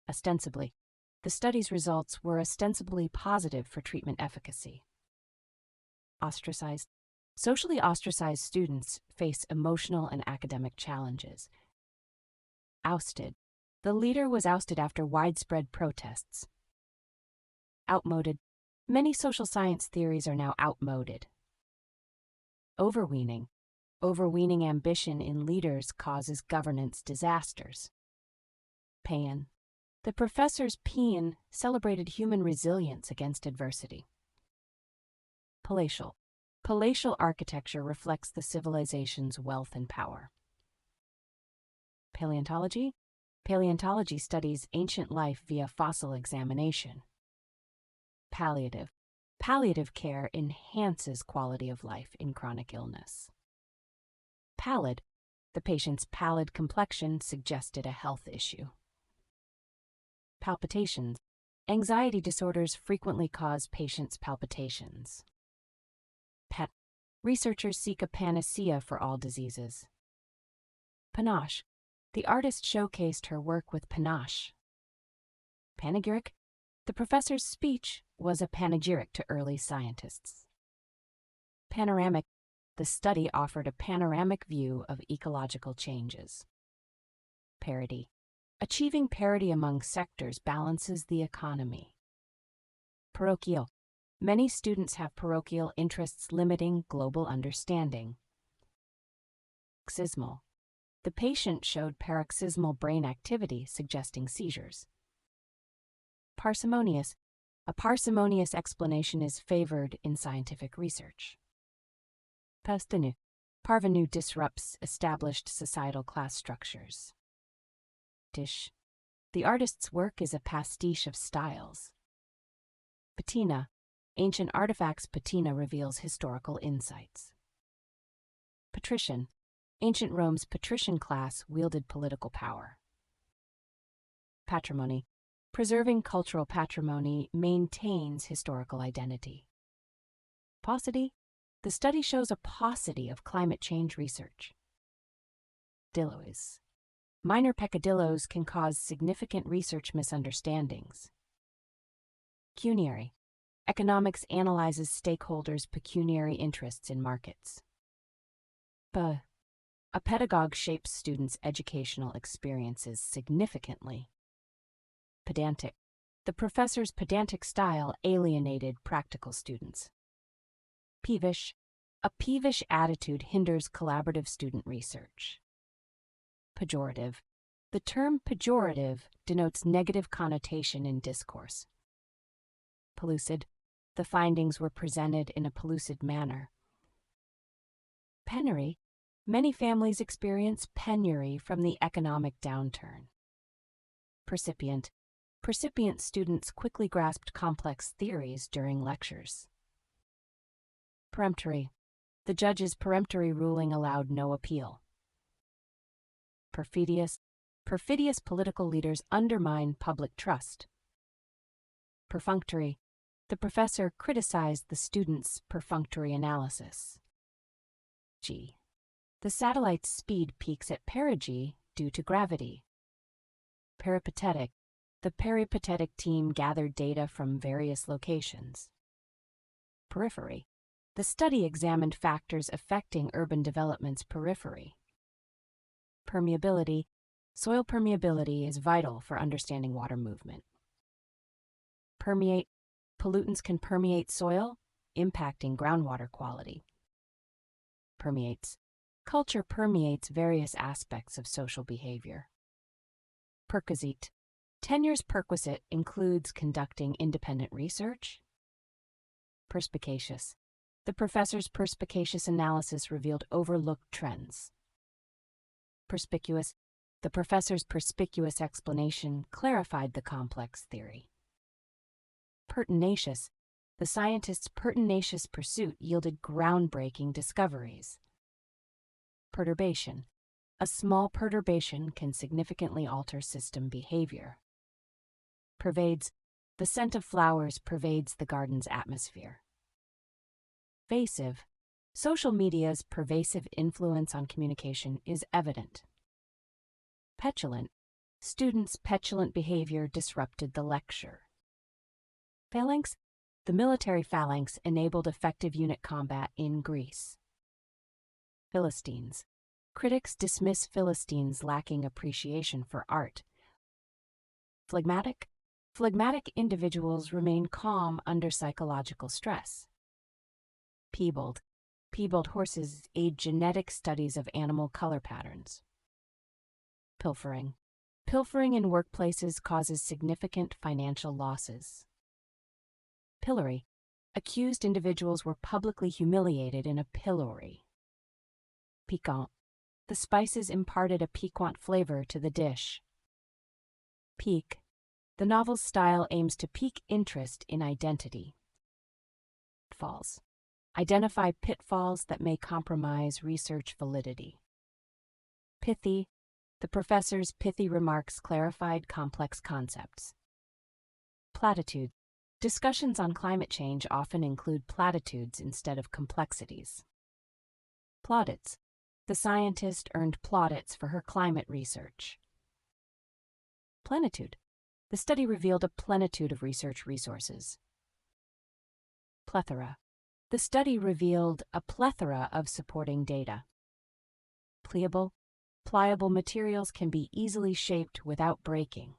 Ostensibly. The study's results were ostensibly positive for treatment efficacy. Ostracized. Socially ostracized students face emotional and academic challenges. Ousted. The leader was ousted after widespread protests. Outmoded. Many social science theories are now outmoded. Overweening. Overweening ambition in leaders causes governance disasters. Paean. The professor's paean celebrated human resilience against adversity. Palatial. Palatial architecture reflects the civilization's wealth and power. Paleontology. Paleontology studies ancient life via fossil examination. Palliative. Palliative care enhances quality of life in chronic illness. Pallid. The patient's pallid complexion suggested a health issue. Palpitations. Anxiety disorders frequently cause patients' palpitations. Pet. Researchers seek a panacea for all diseases. Panache. The artist showcased her work with panache. Panegyric. The professor's speech was a panegyric to early scientists. Panoramic. The study offered a panoramic view of ecological changes. Parity. Achieving parity among sectors balances the economy. Parochial. Many students have parochial interests limiting global understanding. Paroxysmal. The patient showed paroxysmal brain activity suggesting seizures. Parsimonious. A parsimonious explanation is favored in scientific research. Parvenu. Parvenu disrupts established societal class structures. Pastiche. The artist's work is a pastiche of styles. Patina. Ancient artifacts patina reveals historical insights. Patrician. Ancient Rome's patrician class wielded political power. Patrimony. Preserving cultural patrimony maintains historical identity. Paucity. The study shows a paucity of climate change research. Dilois. Minor peccadillos can cause significant research misunderstandings. Pecuniary. Economics analyzes stakeholders' pecuniary interests in markets. A pedagogue shapes students' educational experiences significantly. Pedantic. The professor's pedantic style alienated practical students. Peevish. A peevish attitude hinders collaborative student research. Pejorative. The term pejorative denotes negative connotation in discourse. Pellucid. The findings were presented in a pellucid manner. Penury. Many families experience penury from the economic downturn. Percipient. Percipient students quickly grasped complex theories during lectures. Peremptory. The judge's peremptory ruling allowed no appeal. Perfidious. Perfidious political leaders undermine public trust. Perfunctory. The professor criticized the student's perfunctory analysis. G. The satellite's speed peaks at perigee due to gravity. Peripatetic. The peripatetic team gathered data from various locations. Periphery. The study examined factors affecting urban development's periphery. Permeability. Soil permeability is vital for understanding water movement. Permeate. Pollutants can permeate soil, impacting groundwater quality. Permeates. Culture permeates various aspects of social behavior. Perquisite. Tenure's perquisite includes conducting independent research. Perspicacious. The professor's perspicacious analysis revealed overlooked trends. Perspicuous. The professor's perspicuous explanation clarified the complex theory. Pertinacious. The scientist's pertinacious pursuit yielded groundbreaking discoveries. Perturbation. A small perturbation can significantly alter system behavior. Pervades. The scent of flowers pervades the garden's atmosphere. Pervasive. Social media's pervasive influence on communication is evident. Petulant. Students' petulant behavior disrupted the lecture. Phalanx. The military phalanx enabled effective unit combat in Greece. Philistines. Critics dismiss Philistines lacking appreciation for art. Phlegmatic. Phlegmatic individuals remain calm under psychological stress. Peebled. Peebled horses aid genetic studies of animal color patterns. Pilfering. Pilfering in workplaces causes significant financial losses. Pillory. Accused individuals were publicly humiliated in a pillory. Piquant. The spices imparted a piquant flavor to the dish. Pique. The novel's style aims to pique interest in identity. Pitfalls. Identify pitfalls that may compromise research validity. Pithy. The professor's pithy remarks clarified complex concepts. Platitude. Discussions on climate change often include platitudes instead of complexities. Plaudits. The scientist earned plaudits for her climate research. Plenitude. The study revealed a plenitude of research resources. Plethora. The study revealed a plethora of supporting data. Pliable. Pliable materials can be easily shaped without breaking.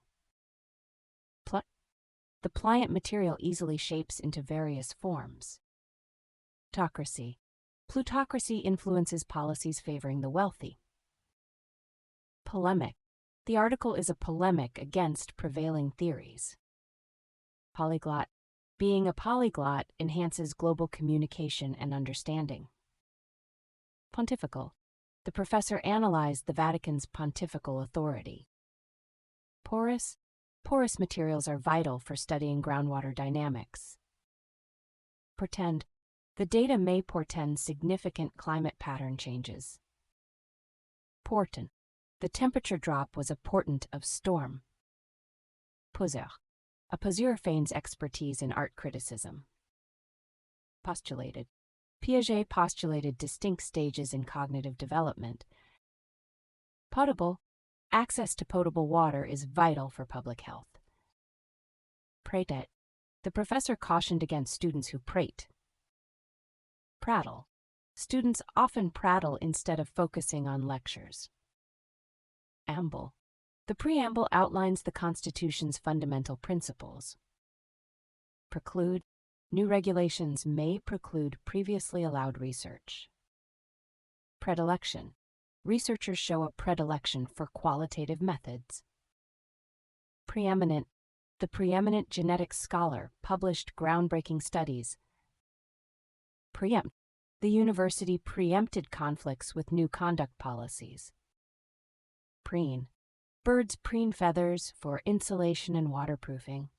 The pliant material easily shapes into various forms. Plutocracy. Plutocracy influences policies favoring the wealthy. Polemic. The article is a polemic against prevailing theories. Polyglot. Being a polyglot enhances global communication and understanding. Pontifical. The professor analyzed the Vatican's pontifical authority. Porous. Porous materials are vital for studying groundwater dynamics. Portend. The data may portend significant climate pattern changes. Portent. The temperature drop was a portent of storm. Poseur. A poseur feigns expertise in art criticism. Postulated. Piaget postulated distinct stages in cognitive development. Potable. Access to potable water is vital for public health. Pratet. The professor cautioned against students who prate. Prattle. Students often prattle instead of focusing on lectures. Amble. The preamble outlines the Constitution's fundamental principles. Preclude. New regulations may preclude previously allowed research. Predilection. Researchers show a predilection for qualitative methods. Preeminent. The preeminent genetics scholar published groundbreaking studies. Preempt. The university preempted conflicts with new conduct policies. Preen. Birds preen feathers for insulation and waterproofing.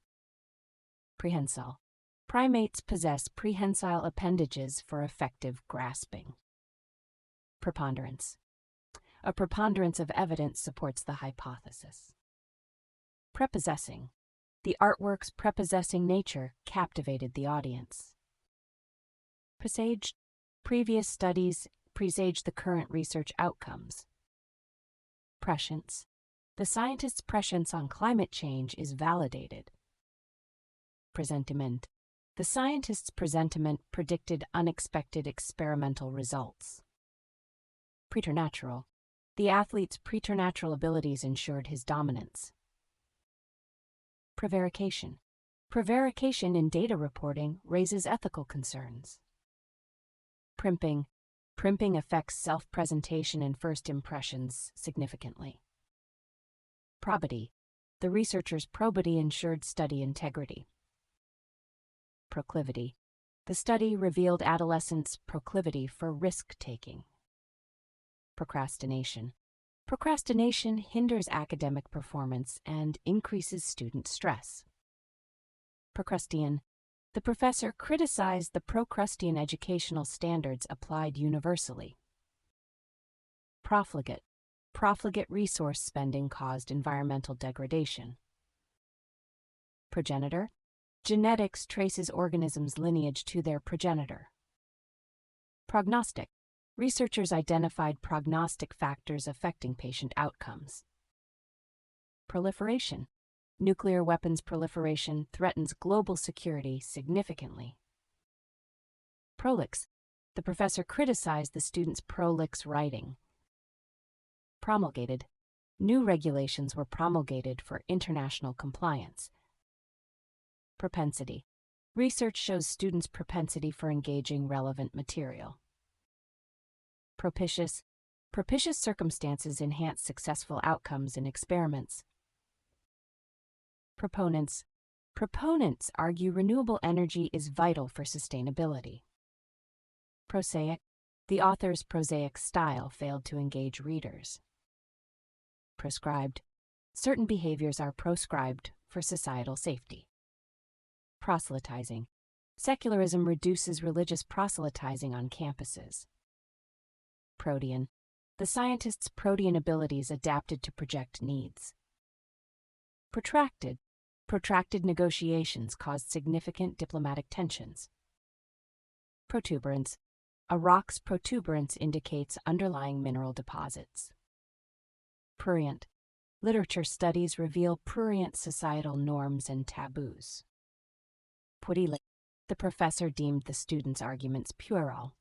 Prehensile. Primates possess prehensile appendages for effective grasping. Preponderance. A preponderance of evidence supports the hypothesis. Prepossessing. The artwork's prepossessing nature captivated the audience. Presaged. Previous studies presage the current research outcomes. Prescience. The scientists' prescience on climate change is validated. Presentiment. The scientists' presentiment predicted unexpected experimental results. Preternatural. The athlete's preternatural abilities ensured his dominance. Prevarication. Prevarication in data reporting raises ethical concerns. Primping. Primping affects self-presentation and first impressions significantly. Probity. The researcher's probity ensured study integrity. Proclivity. The study revealed adolescents' proclivity for risk-taking. Procrastination. Procrastination hinders academic performance and increases student stress. Procrustean. The professor criticized the Procrustean educational standards applied universally. Profligate. Profligate resource spending caused environmental degradation. Progenitor. Genetics traces organisms' lineage to their progenitor. Prognostic. Researchers identified prognostic factors affecting patient outcomes. Proliferation. Nuclear weapons proliferation threatens global security significantly. Prolix. The professor criticized the students' prolix writing. Promulgated. New regulations were promulgated for international compliance. Propensity. Research shows students' propensity for engaging relevant material. Propitious. Propitious circumstances enhance successful outcomes in experiments. Proponents. Proponents argue renewable energy is vital for sustainability. Prosaic. The author's prosaic style failed to engage readers. Prescribed. Certain behaviors are proscribed for societal safety. Proselytizing. Secularism reduces religious proselytizing on campuses. Protean. The scientists' protean abilities adapted to project needs. Protracted. Protracted negotiations caused significant diplomatic tensions. Protuberance. A rock's protuberance indicates underlying mineral deposits. Prurient. Literature studies reveal prurient societal norms and taboos. Pugilist. The professor deemed the students' arguments puerile.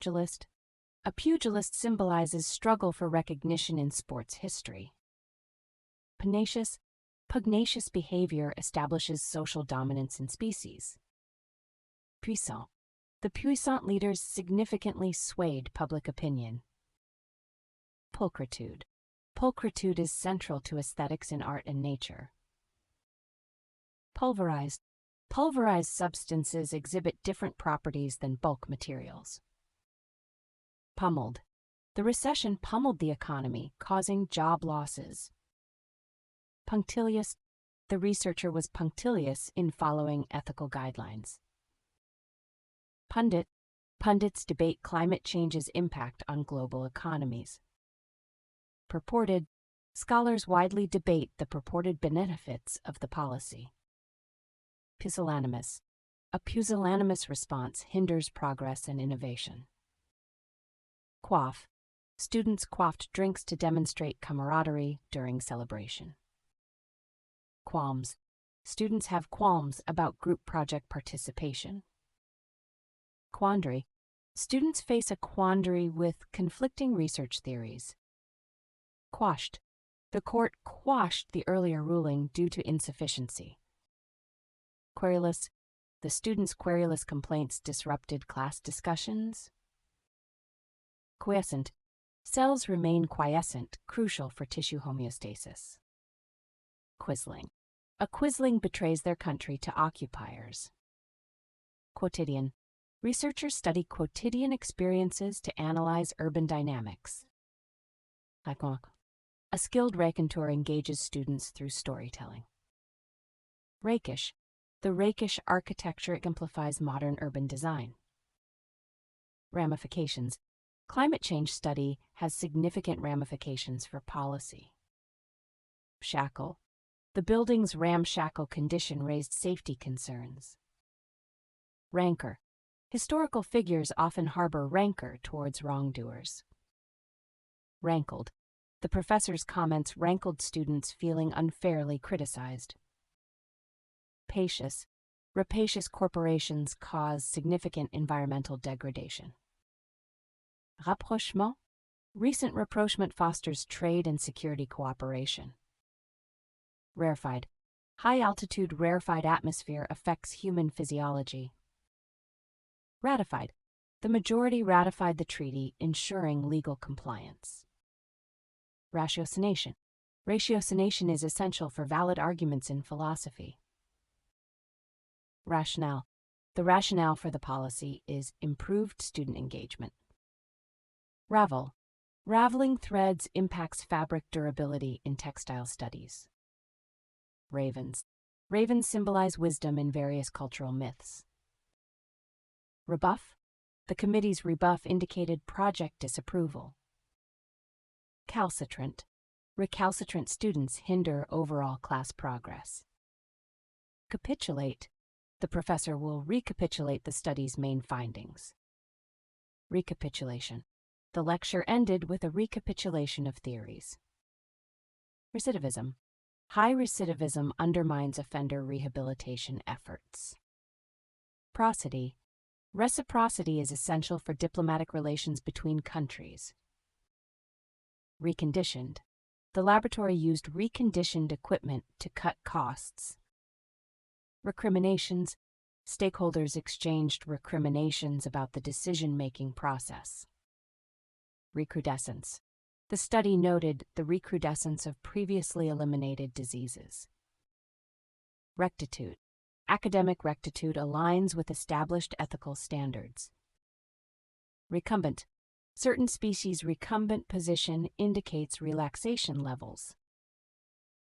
Pugilist. A pugilist symbolizes struggle for recognition in sports history. Pugnacious. Pugnacious behavior establishes social dominance in species. Puissant. The puissant leaders significantly swayed public opinion. Pulchritude. Pulchritude is central to aesthetics in art and nature. Pulverized. Pulverized substances exhibit different properties than bulk materials. Pummeled. The recession pummeled the economy, causing job losses. Punctilious. The researcher was punctilious in following ethical guidelines. Pundit. Pundits debate climate change's impact on global economies. Purported. Scholars widely debate the purported benefits of the policy. Pusillanimous. A pusillanimous response hinders progress and innovation. Quaff. Students quaffed drinks to demonstrate camaraderie during celebration. Qualms. Students have qualms about group project participation. Quandary. Students face a quandary with conflicting research theories. Quashed. The court quashed the earlier ruling due to insufficiency. Querulous. The students' querulous complaints disrupted class discussions. Quiescent. Cells remain quiescent, crucial for tissue homeostasis. Quisling. A quisling betrays their country to occupiers. Quotidian. Researchers study quotidian experiences to analyze urban dynamics. A skilled raconteur engages students through storytelling. Rakish. The rakish architecture exemplifies modern urban design. Ramifications. Climate change study has significant ramifications for policy. Shackle. The building's ramshackle condition raised safety concerns. Rancor. Historical figures often harbor rancor towards wrongdoers. Rankled. The professor's comments rankled students feeling unfairly criticized. Pacious. Rapacious corporations cause significant environmental degradation. Rapprochement. Recent rapprochement fosters trade and security cooperation. Rarefied. High-altitude rarefied atmosphere affects human physiology. Ratified. The majority ratified the treaty, ensuring legal compliance. Ratiocination. Ratiocination is essential for valid arguments in philosophy. Rationale. The rationale for the policy is improved student engagement. Ravel. Raveling threads impacts fabric durability in textile studies. Ravens. Ravens symbolize wisdom in various cultural myths. Rebuff. The committee's rebuff indicated project disapproval. Calcitrant. Recalcitrant students hinder overall class progress. Capitulate. The professor will recapitulate the study's main findings. Recapitulation. The lecture ended with a recapitulation of theories. Recidivism. High recidivism undermines offender rehabilitation efforts. Prosody. Reciprocity is essential for diplomatic relations between countries. Reconditioned. The laboratory used reconditioned equipment to cut costs. Recriminations. Stakeholders exchanged recriminations about the decision-making process. Recrudescence. The study noted the recrudescence of previously eliminated diseases. Rectitude. Academic rectitude aligns with established ethical standards. Recumbent. Certain species' recumbent position indicates relaxation levels.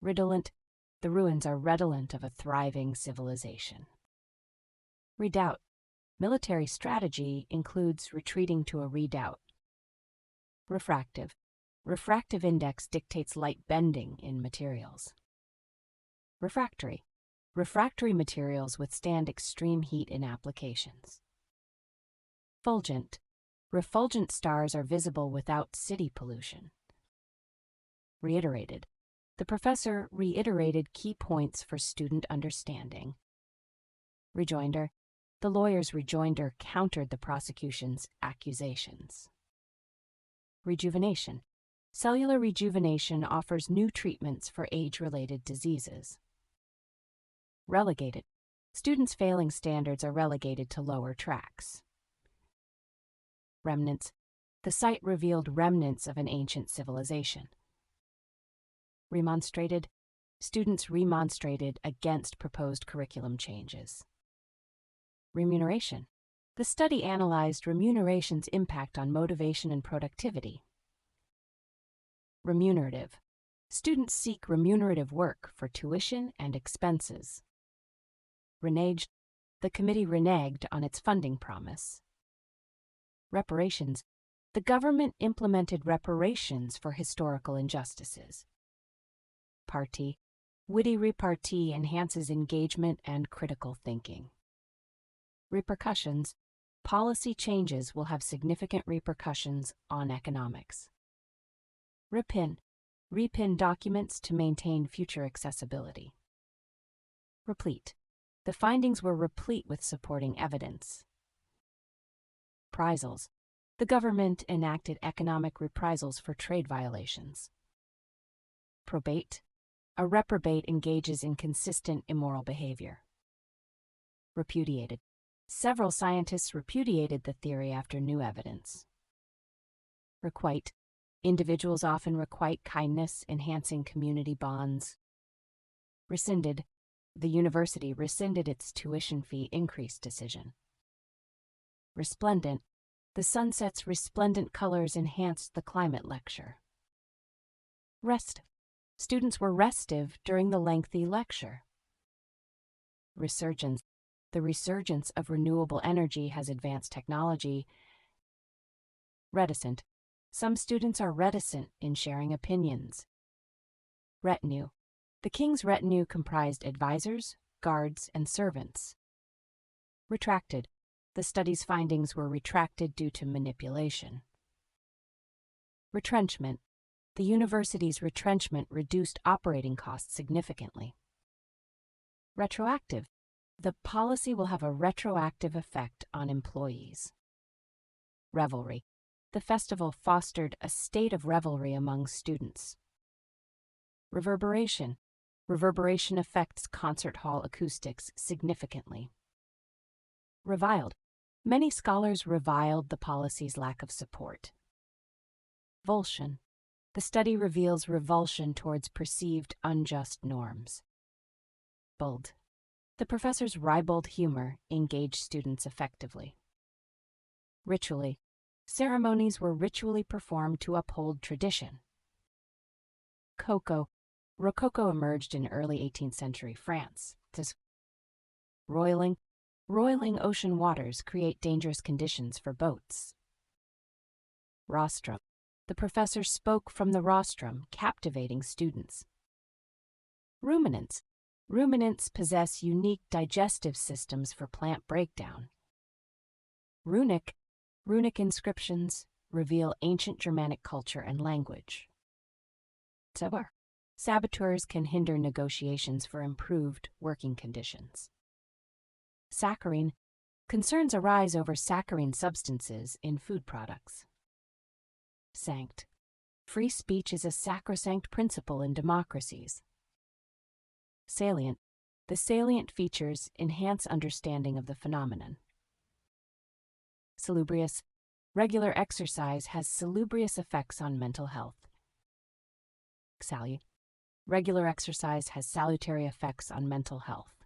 Redolent. The ruins are redolent of a thriving civilization. Redoubt. Military strategy includes retreating to a redoubt. Refractive. Refractive index dictates light bending in materials. Refractory. Refractory materials withstand extreme heat in applications. Fulgent. Refulgent stars are visible without city pollution. Reiterated. The professor reiterated key points for student understanding. Rejoinder. The lawyer's rejoinder countered the prosecution's accusations. Rejuvenation. Cellular rejuvenation offers new treatments for age-related diseases. Relegated. Students failing standards are relegated to lower tracks. Remnants. The site revealed remnants of an ancient civilization. Remonstrated. Students remonstrated against proposed curriculum changes. Remuneration. The study analyzed remuneration's impact on motivation and productivity. Remunerative. Students seek remunerative work for tuition and expenses. Reneged. The committee reneged on its funding promise. Reparations. The government implemented reparations for historical injustices. Party. Witty repartee enhances engagement and critical thinking. Repercussions. Policy changes will have significant repercussions on economics. Repin. Repin documents to maintain future accessibility. Replete. The findings were replete with supporting evidence. Reprisals. The government enacted economic reprisals for trade violations. Probate. A reprobate engages in consistent immoral behavior. Repudiated. Several scientists repudiated the theory after new evidence. Requite. Individuals often requite kindness, enhancing community bonds. Rescinded. The university rescinded its tuition fee increase decision. Resplendent. The sunset's resplendent colors enhanced the climate lecture. Rest. Students were restive during the lengthy lecture. Resurgence. The resurgence of renewable energy has advanced technology. Reticent. Some students are reticent in sharing opinions. Retinue. The king's retinue comprised advisors, guards, and servants. Retracted. The study's findings were retracted due to manipulation. Retrenchment. The university's retrenchment reduced operating costs significantly. Retroactive. The policy will have a retroactive effect on employees. Revelry. The festival fostered a state of revelry among students. Reverberation. Reverberation affects concert hall acoustics significantly. Reviled. Many scholars reviled the policy's lack of support. Vulsion. The study reveals revulsion towards perceived unjust norms. Bold. The professor's ribald humor engaged students effectively. Ritually. Ceremonies were ritually performed to uphold tradition. Cocoa. Rococo emerged in early 18th century France. Roiling. Roiling ocean waters create dangerous conditions for boats. Rostrum. The professor spoke from the rostrum, captivating students. Ruminants. Ruminants possess unique digestive systems for plant breakdown. Runic. Runic inscriptions reveal ancient Germanic culture and language. Saboteur. Saboteurs can hinder negotiations for improved working conditions. Saccharine. Concerns arise over saccharine substances in food products. Sanct. Free speech is a sacrosanct principle in democracies. Salient. The salient features enhance understanding of the phenomenon. Salubrious. Regular exercise has salubrious effects on mental health. Salute. Regular exercise has salutary effects on mental health.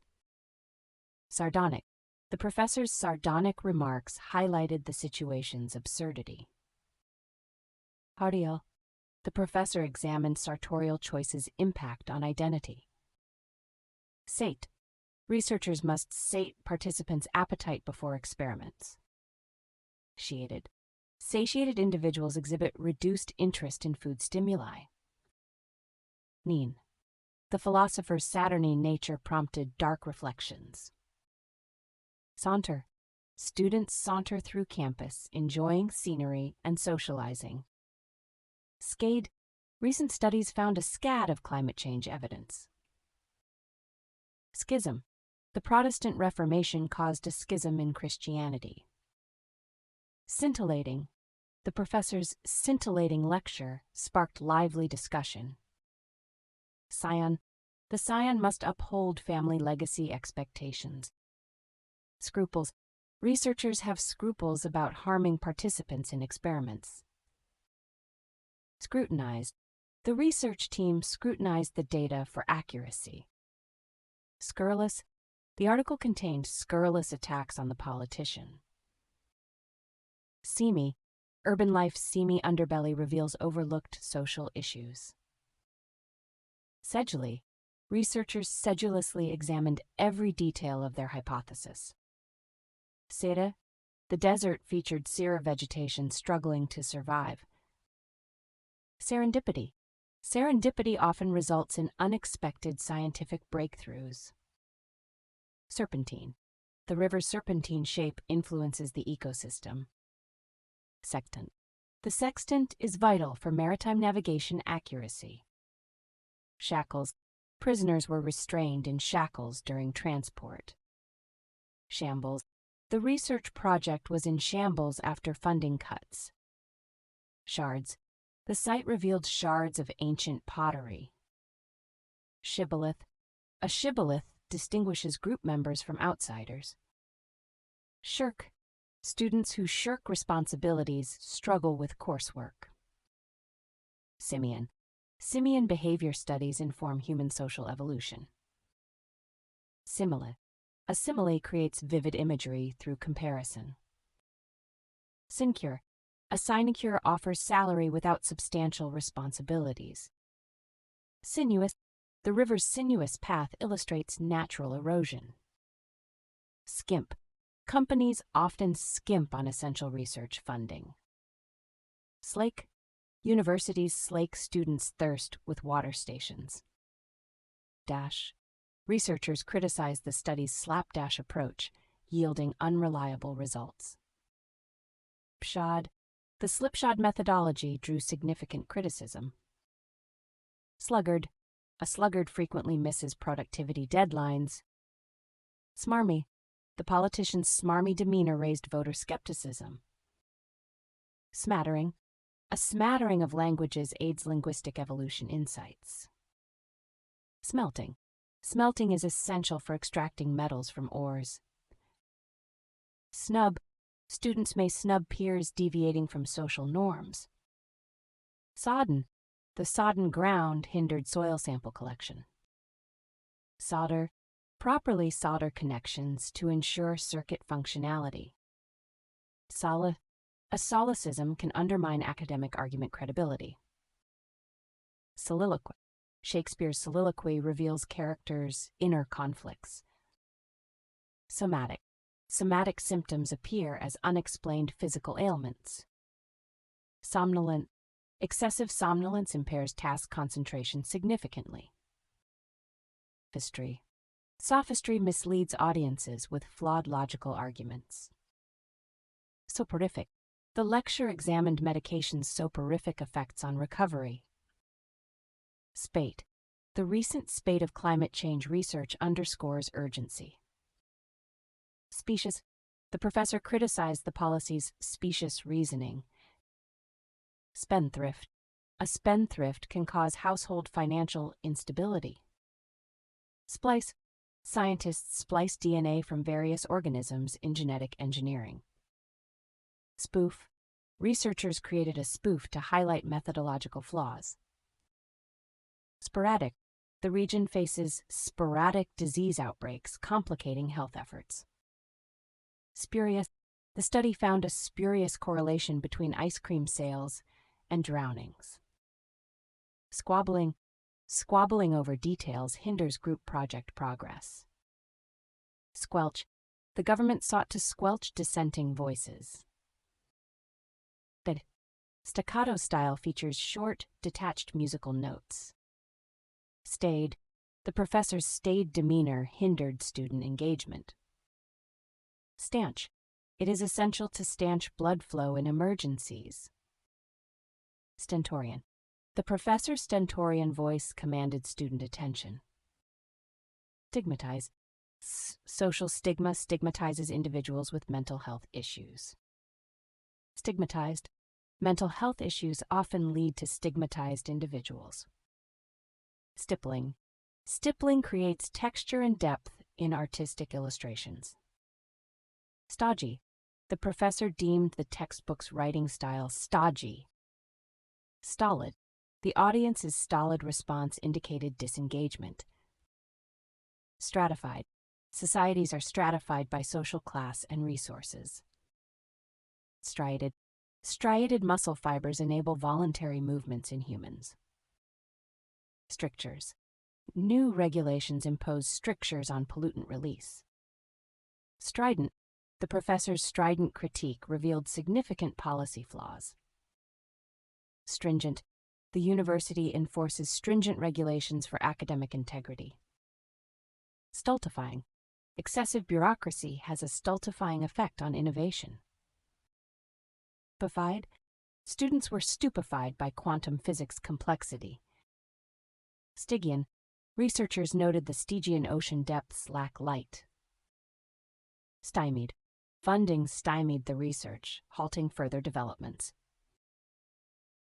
Sardonic. The professor's sardonic remarks highlighted the situation's absurdity. Hardial. The professor examined sartorial choices' impact on identity. Sate. Researchers must sate participants' appetite before experiments. Satiated. Satiated individuals exhibit reduced interest in food stimuli. Neen. The philosopher's saturnine nature prompted dark reflections. Saunter. Students saunter through campus, enjoying scenery and socializing. Scade. Recent studies found a scad of climate change evidence. Schism. The Protestant Reformation caused a schism in Christianity. Scintillating. The professor's scintillating lecture sparked lively discussion. Scion. The scion must uphold family legacy expectations. Scruples. Researchers have scruples about harming participants in experiments. Scrutinized. The research team scrutinized the data for accuracy. Scurrilous. The article contained scurrilous attacks on the politician. Seamy. Urban life's seamy underbelly reveals overlooked social issues. Sedulely. Researchers sedulously examined every detail of their hypothesis. Sera. The desert featured sera vegetation struggling to survive. Serendipity. Serendipity often results in unexpected scientific breakthroughs. Serpentine. The river's serpentine shape influences the ecosystem. Sectant. The sextant is vital for maritime navigation accuracy. Shackles. Prisoners were restrained in shackles during transport. Shambles. The research project was in shambles after funding cuts. Shards. The site revealed shards of ancient pottery. Shibboleth. A shibboleth distinguishes group members from outsiders. Shirk. Students who shirk responsibilities struggle with coursework. Simian. Simian behavior studies inform human social evolution. Simile. A simile creates vivid imagery through comparison. Sinecure. A sinecure offers salary without substantial responsibilities. Sinuous. The river's sinuous path illustrates natural erosion. Skimp. Companies often skimp on essential research funding. Slake. Universities slake students' thirst with water stations. Dash. Researchers criticize the study's slapdash approach, yielding unreliable results. Pshod. The slipshod methodology drew significant criticism. Sluggard. A sluggard frequently misses productivity deadlines. Smarmy. The politician's smarmy demeanor raised voter skepticism. Smattering. A smattering of languages aids linguistic evolution insights. Smelting. Smelting is essential for extracting metals from ores. Snub. Students may snub peers deviating from social norms. Sodden. The sodden ground hindered soil sample collection. Solder. Properly solder connections to ensure circuit functionality. Solace. A solecism can undermine academic argument credibility. Soliloquy. Shakespeare's soliloquy reveals characters' inner conflicts. Somatic. Somatic symptoms appear as unexplained physical ailments. Somnolent. Excessive somnolence impairs task concentration significantly. Sophistry. Sophistry misleads audiences with flawed logical arguments. Soporific. The lecture examined medication's soporific effects on recovery. Spate. The recent spate of climate change research underscores urgency. Specious. The professor criticized the policy's specious reasoning. Spendthrift. A spendthrift can cause household financial instability. Splice. Scientists splice DNA from various organisms in genetic engineering. Spoof. Researchers created a spoof to highlight methodological flaws. Sporadic. The region faces sporadic disease outbreaks, complicating health efforts. Spurious. The study found a spurious correlation between ice cream sales and drownings. Squabbling. Squabbling over details hinders group project progress. Squelch. The government sought to squelch dissenting voices. Staccato style features short, detached musical notes. Staid. The professor's staid demeanor hindered student engagement. Stanch. It is essential to stanch blood flow in emergencies. Stentorian. The professor's stentorian voice commanded student attention. Stigmatize. Social stigma stigmatizes individuals with mental health issues. Stigmatized. Mental health issues often lead to stigmatized individuals. Stippling. Stippling creates texture and depth in artistic illustrations. Stodgy. The professor deemed the textbook's writing style stodgy. Stolid. The audience's stolid response indicated disengagement. Stratified. Societies are stratified by social class and resources. Striated. Striated muscle fibers enable voluntary movements in humans. Strictures. New regulations impose strictures on pollutant release. Strident. The professor's strident critique revealed significant policy flaws. Stringent. The university enforces stringent regulations for academic integrity. Stultifying. Excessive bureaucracy has a stultifying effect on innovation. Buffied. Students were stupefied by quantum physics complexity. Stygian. Researchers noted the Stygian ocean depths lack light. Stymied. Funding stymied the research, halting further developments.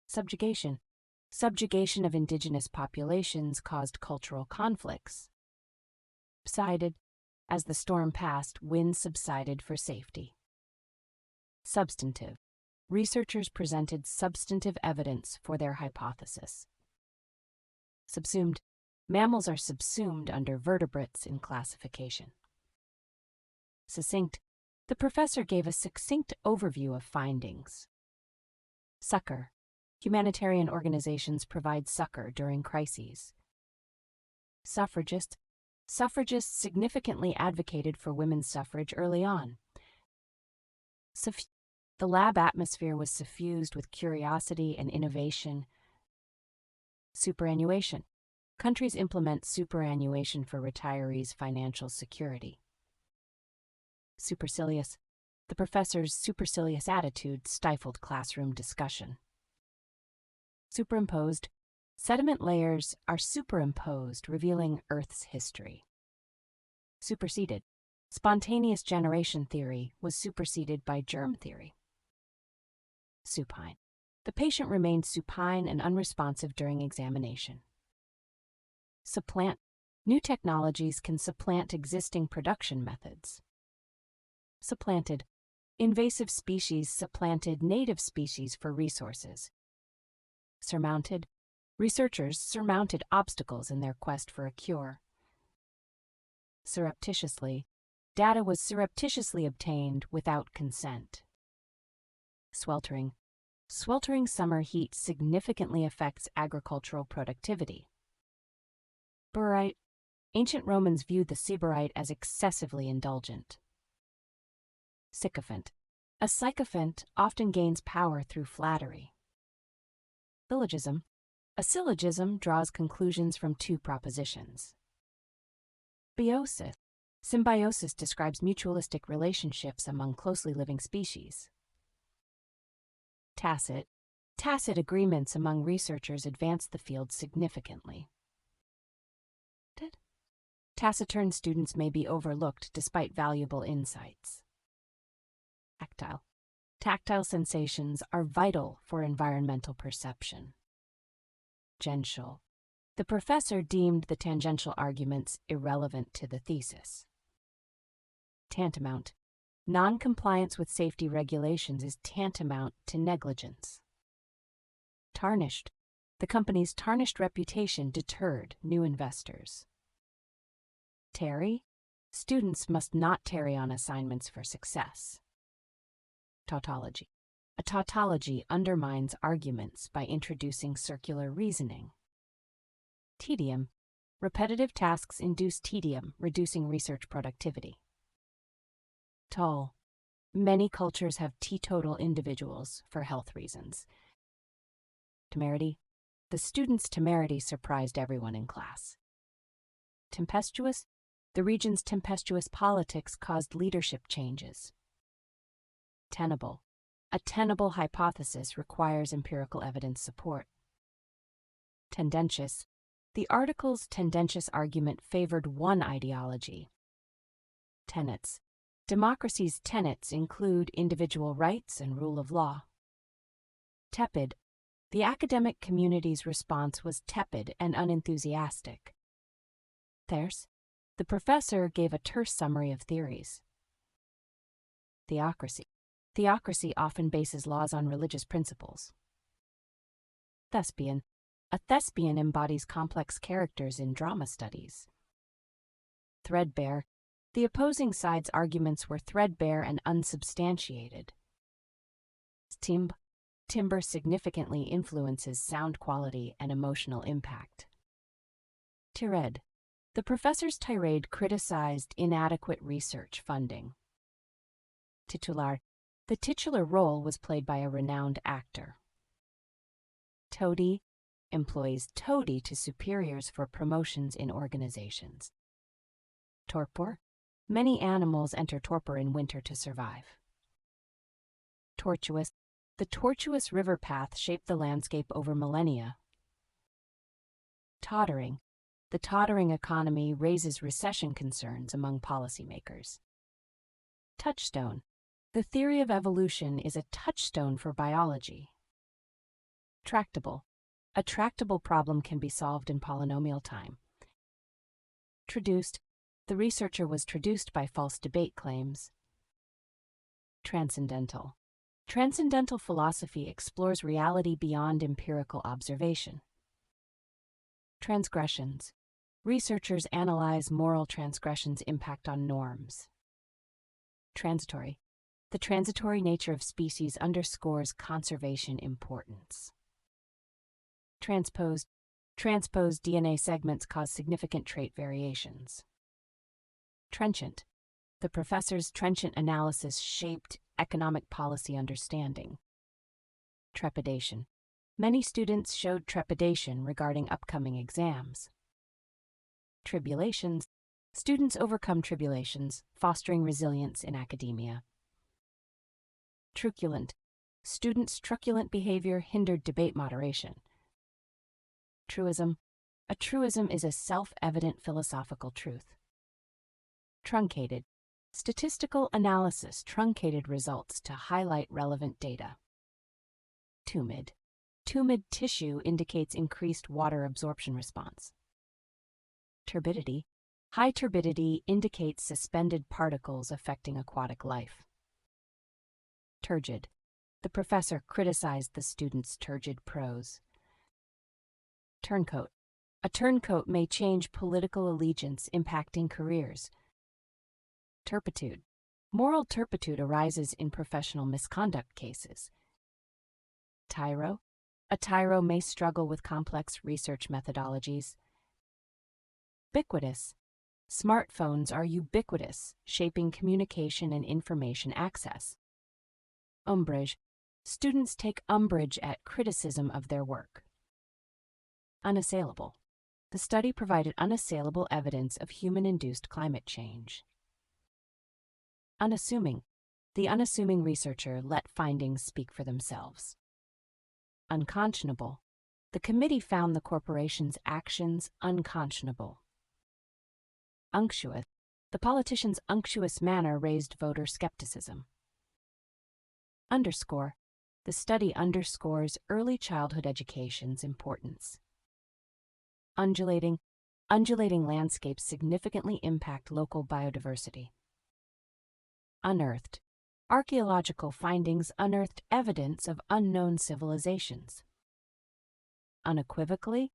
Subjugation. Subjugation of indigenous populations caused cultural conflicts. Subsided. As the storm passed, winds subsided for safety. Substantive. Researchers presented substantive evidence for their hypothesis. Subsumed. Mammals are subsumed under vertebrates in classification. Succinct. The professor gave a succinct overview of findings. Succor. Humanitarian organizations provide succor during crises. Suffragist. Suffragists significantly advocated for women's suffrage early on. The lab atmosphere was suffused with curiosity and innovation. Superannuation. Countries implement superannuation for retirees' financial security. Supercilious. The professor's supercilious attitude stifled classroom discussion. Superimposed. Sediment layers are superimposed, revealing Earth's history. Superseded. Spontaneous generation theory was superseded by germ theory. Supine. The patient remained supine and unresponsive during examination. Supplant. New technologies can supplant existing production methods. Supplanted. Invasive species supplanted native species for resources. Surmounted. Researchers surmounted obstacles in their quest for a cure. Surreptitiously. Data was surreptitiously obtained without consent. Sweltering. Sweltering summer heat significantly affects agricultural productivity. Sybarite. Ancient Romans viewed the sybarite as excessively indulgent. Sycophant. A sycophant often gains power through flattery. Syllogism. A syllogism draws conclusions from two propositions. Symbiosis. Symbiosis describes mutualistic relationships among closely living species. Tacit. Tacit agreements among researchers advance the field significantly. Taciturn students may be overlooked despite valuable insights. Tactile. Tactile sensations are vital for environmental perception. Tangential. The professor deemed the tangential arguments irrelevant to the thesis. Tantamount. Non-compliance with safety regulations is tantamount to negligence. Tarnished. The company's tarnished reputation deterred new investors. Tarry. Students must not tarry on assignments for success. Tautology. A tautology undermines arguments by introducing circular reasoning. Tedium. Repetitive tasks induce tedium, reducing research productivity. Toll. Many cultures have teetotal individuals for health reasons. Temerity. The student's temerity surprised everyone in class. Tempestuous. The region's tempestuous politics caused leadership changes. Tenable. A tenable hypothesis requires empirical evidence support. Tendentious. The article's tendentious argument favored one ideology. Tenets. Democracy's tenets include individual rights and rule of law. Tepid. The academic community's response was tepid and unenthusiastic. Terse. The professor gave a terse summary of theories. Theocracy. Theocracy often bases laws on religious principles. Thespian. A thespian embodies complex characters in drama studies. Threadbare. The opposing side's arguments were threadbare and unsubstantiated. Timbre significantly influences sound quality and emotional impact. Tirade. The professor's tirade criticized inadequate research funding. Titular. The titular role was played by a renowned actor. Toady. Employs toady to superiors for promotions in organizations. Torpor. Many animals enter torpor in winter to survive. Tortuous. The tortuous river path shaped the landscape over millennia. Tottering. The tottering economy raises recession concerns among policymakers. Touchstone. The theory of evolution is a touchstone for biology. Tractable. A tractable problem can be solved in polynomial time. Traduced. The researcher was traduced by false debate claims. Transcendental. Transcendental philosophy explores reality beyond empirical observation. Transgressions. Researchers analyze moral transgressions' impact on norms. Transitory. The transitory nature of species underscores conservation importance. Transposed. Transposed DNA segments cause significant trait variations. Trenchant. The professor's trenchant analysis shaped economic policy understanding. Trepidation. Many students showed trepidation regarding upcoming exams. Tribulations. Students overcome tribulations, fostering resilience in academia. Truculent. Students' truculent behavior hindered debate moderation. Truism. A truism is a self-evident philosophical truth. Truncated. Statistical analysis truncated results to highlight relevant data. Tumid. Tumid tissue indicates increased water absorption response. Turbidity. High turbidity indicates suspended particles affecting aquatic life. Turgid. The professor criticized the student's turgid prose. Turncoat. A turncoat may change political allegiance, impacting careers. Turpitude. Moral turpitude arises in professional misconduct cases. Tyro. A tyro may struggle with complex research methodologies. Ubiquitous. Smartphones are ubiquitous, shaping communication and information access. Umbrage. Students take umbrage at criticism of their work. Unassailable. The study provided unassailable evidence of human-induced climate change. Unassuming. The unassuming researcher let findings speak for themselves. Unconscionable. The committee found the corporation's actions unconscionable. Unctuous. The politician's unctuous manner raised voter skepticism. Underscore. The study underscores early childhood education's importance. Undulating. Undulating landscapes significantly impact local biodiversity. Unearthed. Archaeological findings unearthed evidence of unknown civilizations. Unequivocally.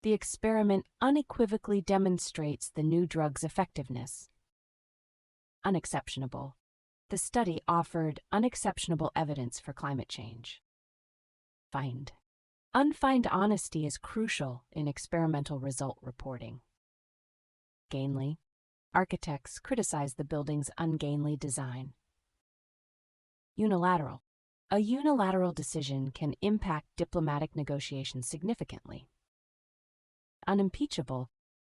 The experiment unequivocally demonstrates the new drug's effectiveness. Unexceptionable. The study offered unexceptionable evidence for climate change. Find. Unfined honesty is crucial in experimental result reporting. Gainly. Architects criticize the building's ungainly design. Unilateral. A unilateral decision can impact diplomatic negotiations significantly. Unimpeachable.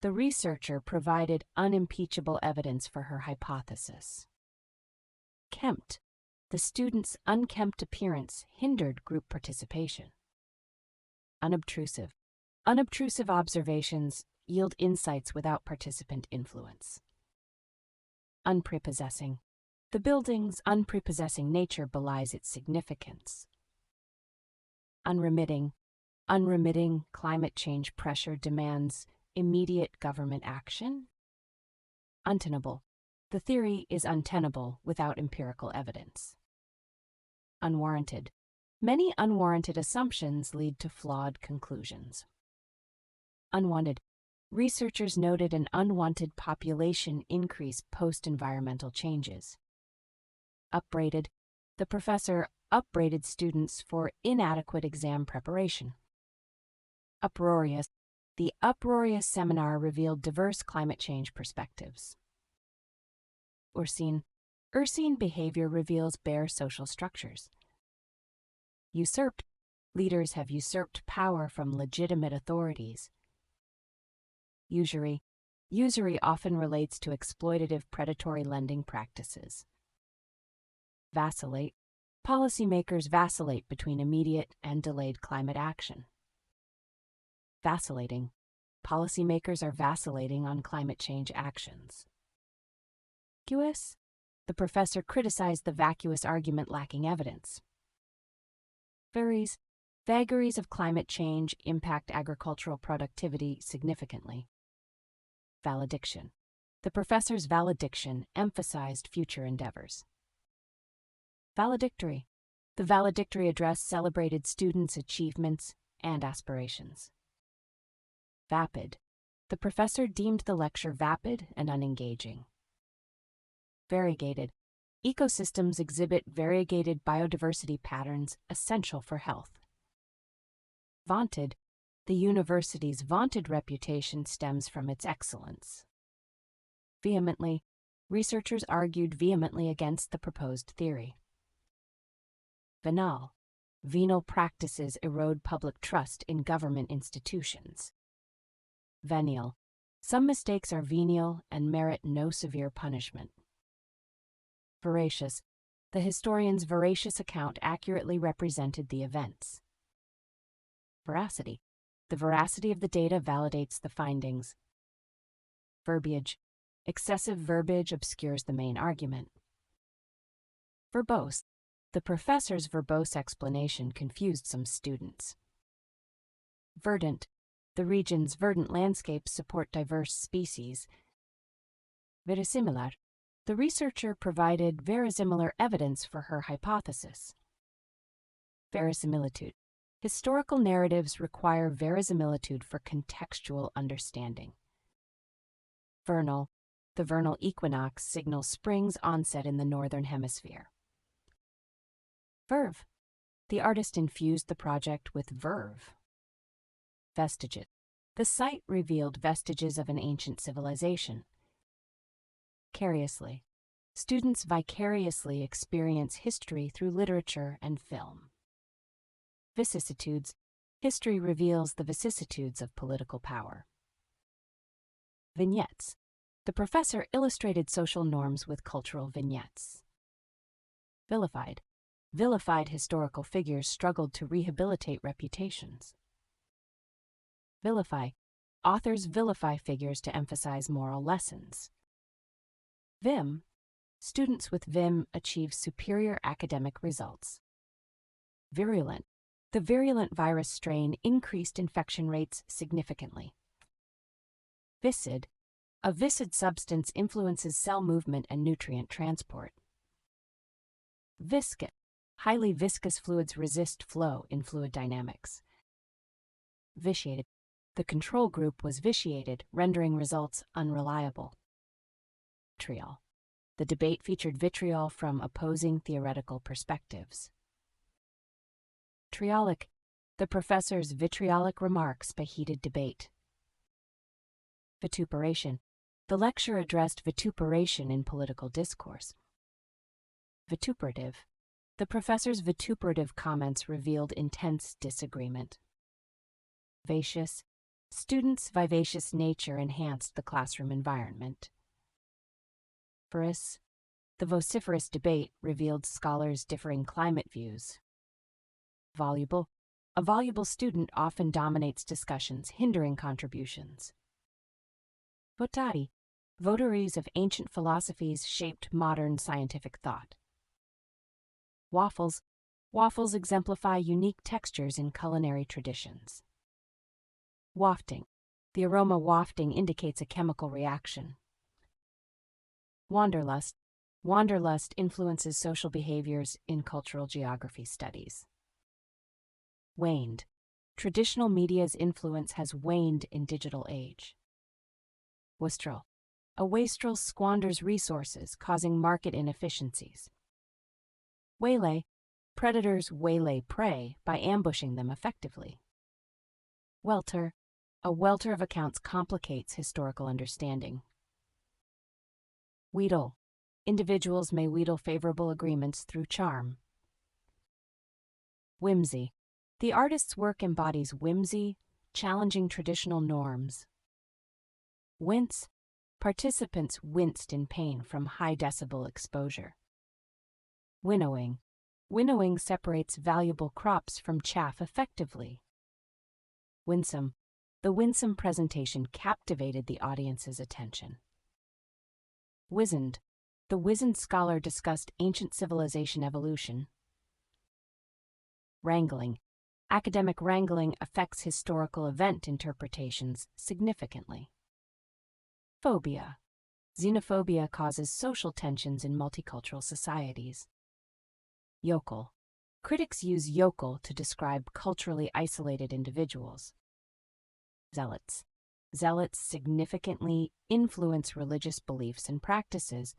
The researcher provided unimpeachable evidence for her hypothesis. Kempt. The student's unkempt appearance hindered group participation. Unobtrusive. Unobtrusive observations yield insights without participant influence. Unprepossessing. The building's unprepossessing nature belies its significance. Unremitting. Unremitting climate change pressure demands immediate government action. Untenable. The theory is untenable without empirical evidence. Unwarranted. Many unwarranted assumptions lead to flawed conclusions. Unwanted. Researchers noted an unwanted population increase post-environmental changes. Upbraided. The professor upbraided students for inadequate exam preparation. Uproarious. The uproarious seminar revealed diverse climate change perspectives. Ursine. Ursine behavior reveals bare social structures. Usurped. Leaders have usurped power from legitimate authorities. Usury. Usury often relates to exploitative predatory lending practices. Vacillate. Policymakers vacillate between immediate and delayed climate action. Vacillating. Policymakers are vacillating on climate change actions. Vacuous. The professor criticized the vacuous argument lacking evidence. Vagaries. Vagaries of climate change impact agricultural productivity significantly. Valediction. The professor's valediction emphasized future endeavors. Valedictory. The valedictory address celebrated students' achievements and aspirations. Vapid. The professor deemed the lecture vapid and unengaging. Variegated. Ecosystems exhibit variegated biodiversity patterns essential for health. Vaunted. The university's vaunted reputation stems from its excellence. Vehemently. Researchers argued vehemently against the proposed theory. Venal. Venal practices erode public trust in government institutions. Venial. Some mistakes are venial and merit no severe punishment. Veracious. The historian's veracious account accurately represented the events. Veracity. The veracity of the data validates the findings. Verbiage. Excessive verbiage obscures the main argument. Verbose. The professor's verbose explanation confused some students. Verdant. The region's verdant landscapes support diverse species. Verisimilar. The researcher provided verisimilar evidence for her hypothesis. Verisimilitude. Historical narratives require verisimilitude for contextual understanding. Vernal. The vernal equinox signals spring's onset in the northern hemisphere. Verve. The artist infused the project with verve. Vestiges. The site revealed vestiges of an ancient civilization. Vicariously. Students vicariously experience history through literature and film. Vicissitudes. History reveals the vicissitudes of political power. Vignettes. The professor illustrated social norms with cultural vignettes. Vilified. Vilified historical figures struggled to rehabilitate reputations. Vilify. Authors vilify figures to emphasize moral lessons. Vim. Students with Vim achieve superior academic results. Virulent. The virulent virus strain increased infection rates significantly. Viscid. A viscid substance influences cell movement and nutrient transport. Viscous. Highly viscous fluids resist flow in fluid dynamics. Vitiated. The control group was vitiated, rendering results unreliable. Vitriol. The debate featured vitriol from opposing theoretical perspectives. Vitriolic. The professor's vitriolic remarks by heated debate. Vituperation. The lecture addressed vituperation in political discourse. Vituperative. The professor's vituperative comments revealed intense disagreement. Vivacious. Students' vivacious nature enhanced the classroom environment. Vociferous. The vociferous debate revealed scholars' differing climate views. Voluble. A voluble student often dominates discussions, hindering contributions. Votari. Votaries of ancient philosophies shaped modern scientific thought. Waffles. Waffles exemplify unique textures in culinary traditions. Wafting. The aroma wafting indicates a chemical reaction. Wanderlust. Wanderlust influences social behaviors in cultural geography studies. Waned. Traditional media's influence has waned in digital age. Wastrel. A wastrel squanders resources, causing market inefficiencies. Waylay. Predators waylay prey by ambushing them effectively. Welter. A welter of accounts complicates historical understanding. Wheedle. Individuals may wheedle favorable agreements through charm. Whimsy. The artist's work embodies whimsy, challenging traditional norms. Wince. Participants winced in pain from high decibel exposure. Winnowing. Winnowing separates valuable crops from chaff effectively. Winsome. The winsome presentation captivated the audience's attention. Wizened. The wizened scholar discussed ancient civilization evolution. Wrangling. Academic wrangling affects historical event interpretations significantly. Phobia. Xenophobia causes social tensions in multicultural societies. Yokel. Critics use yokel to describe culturally isolated individuals. Zealots. Zealots significantly influence religious beliefs and practices,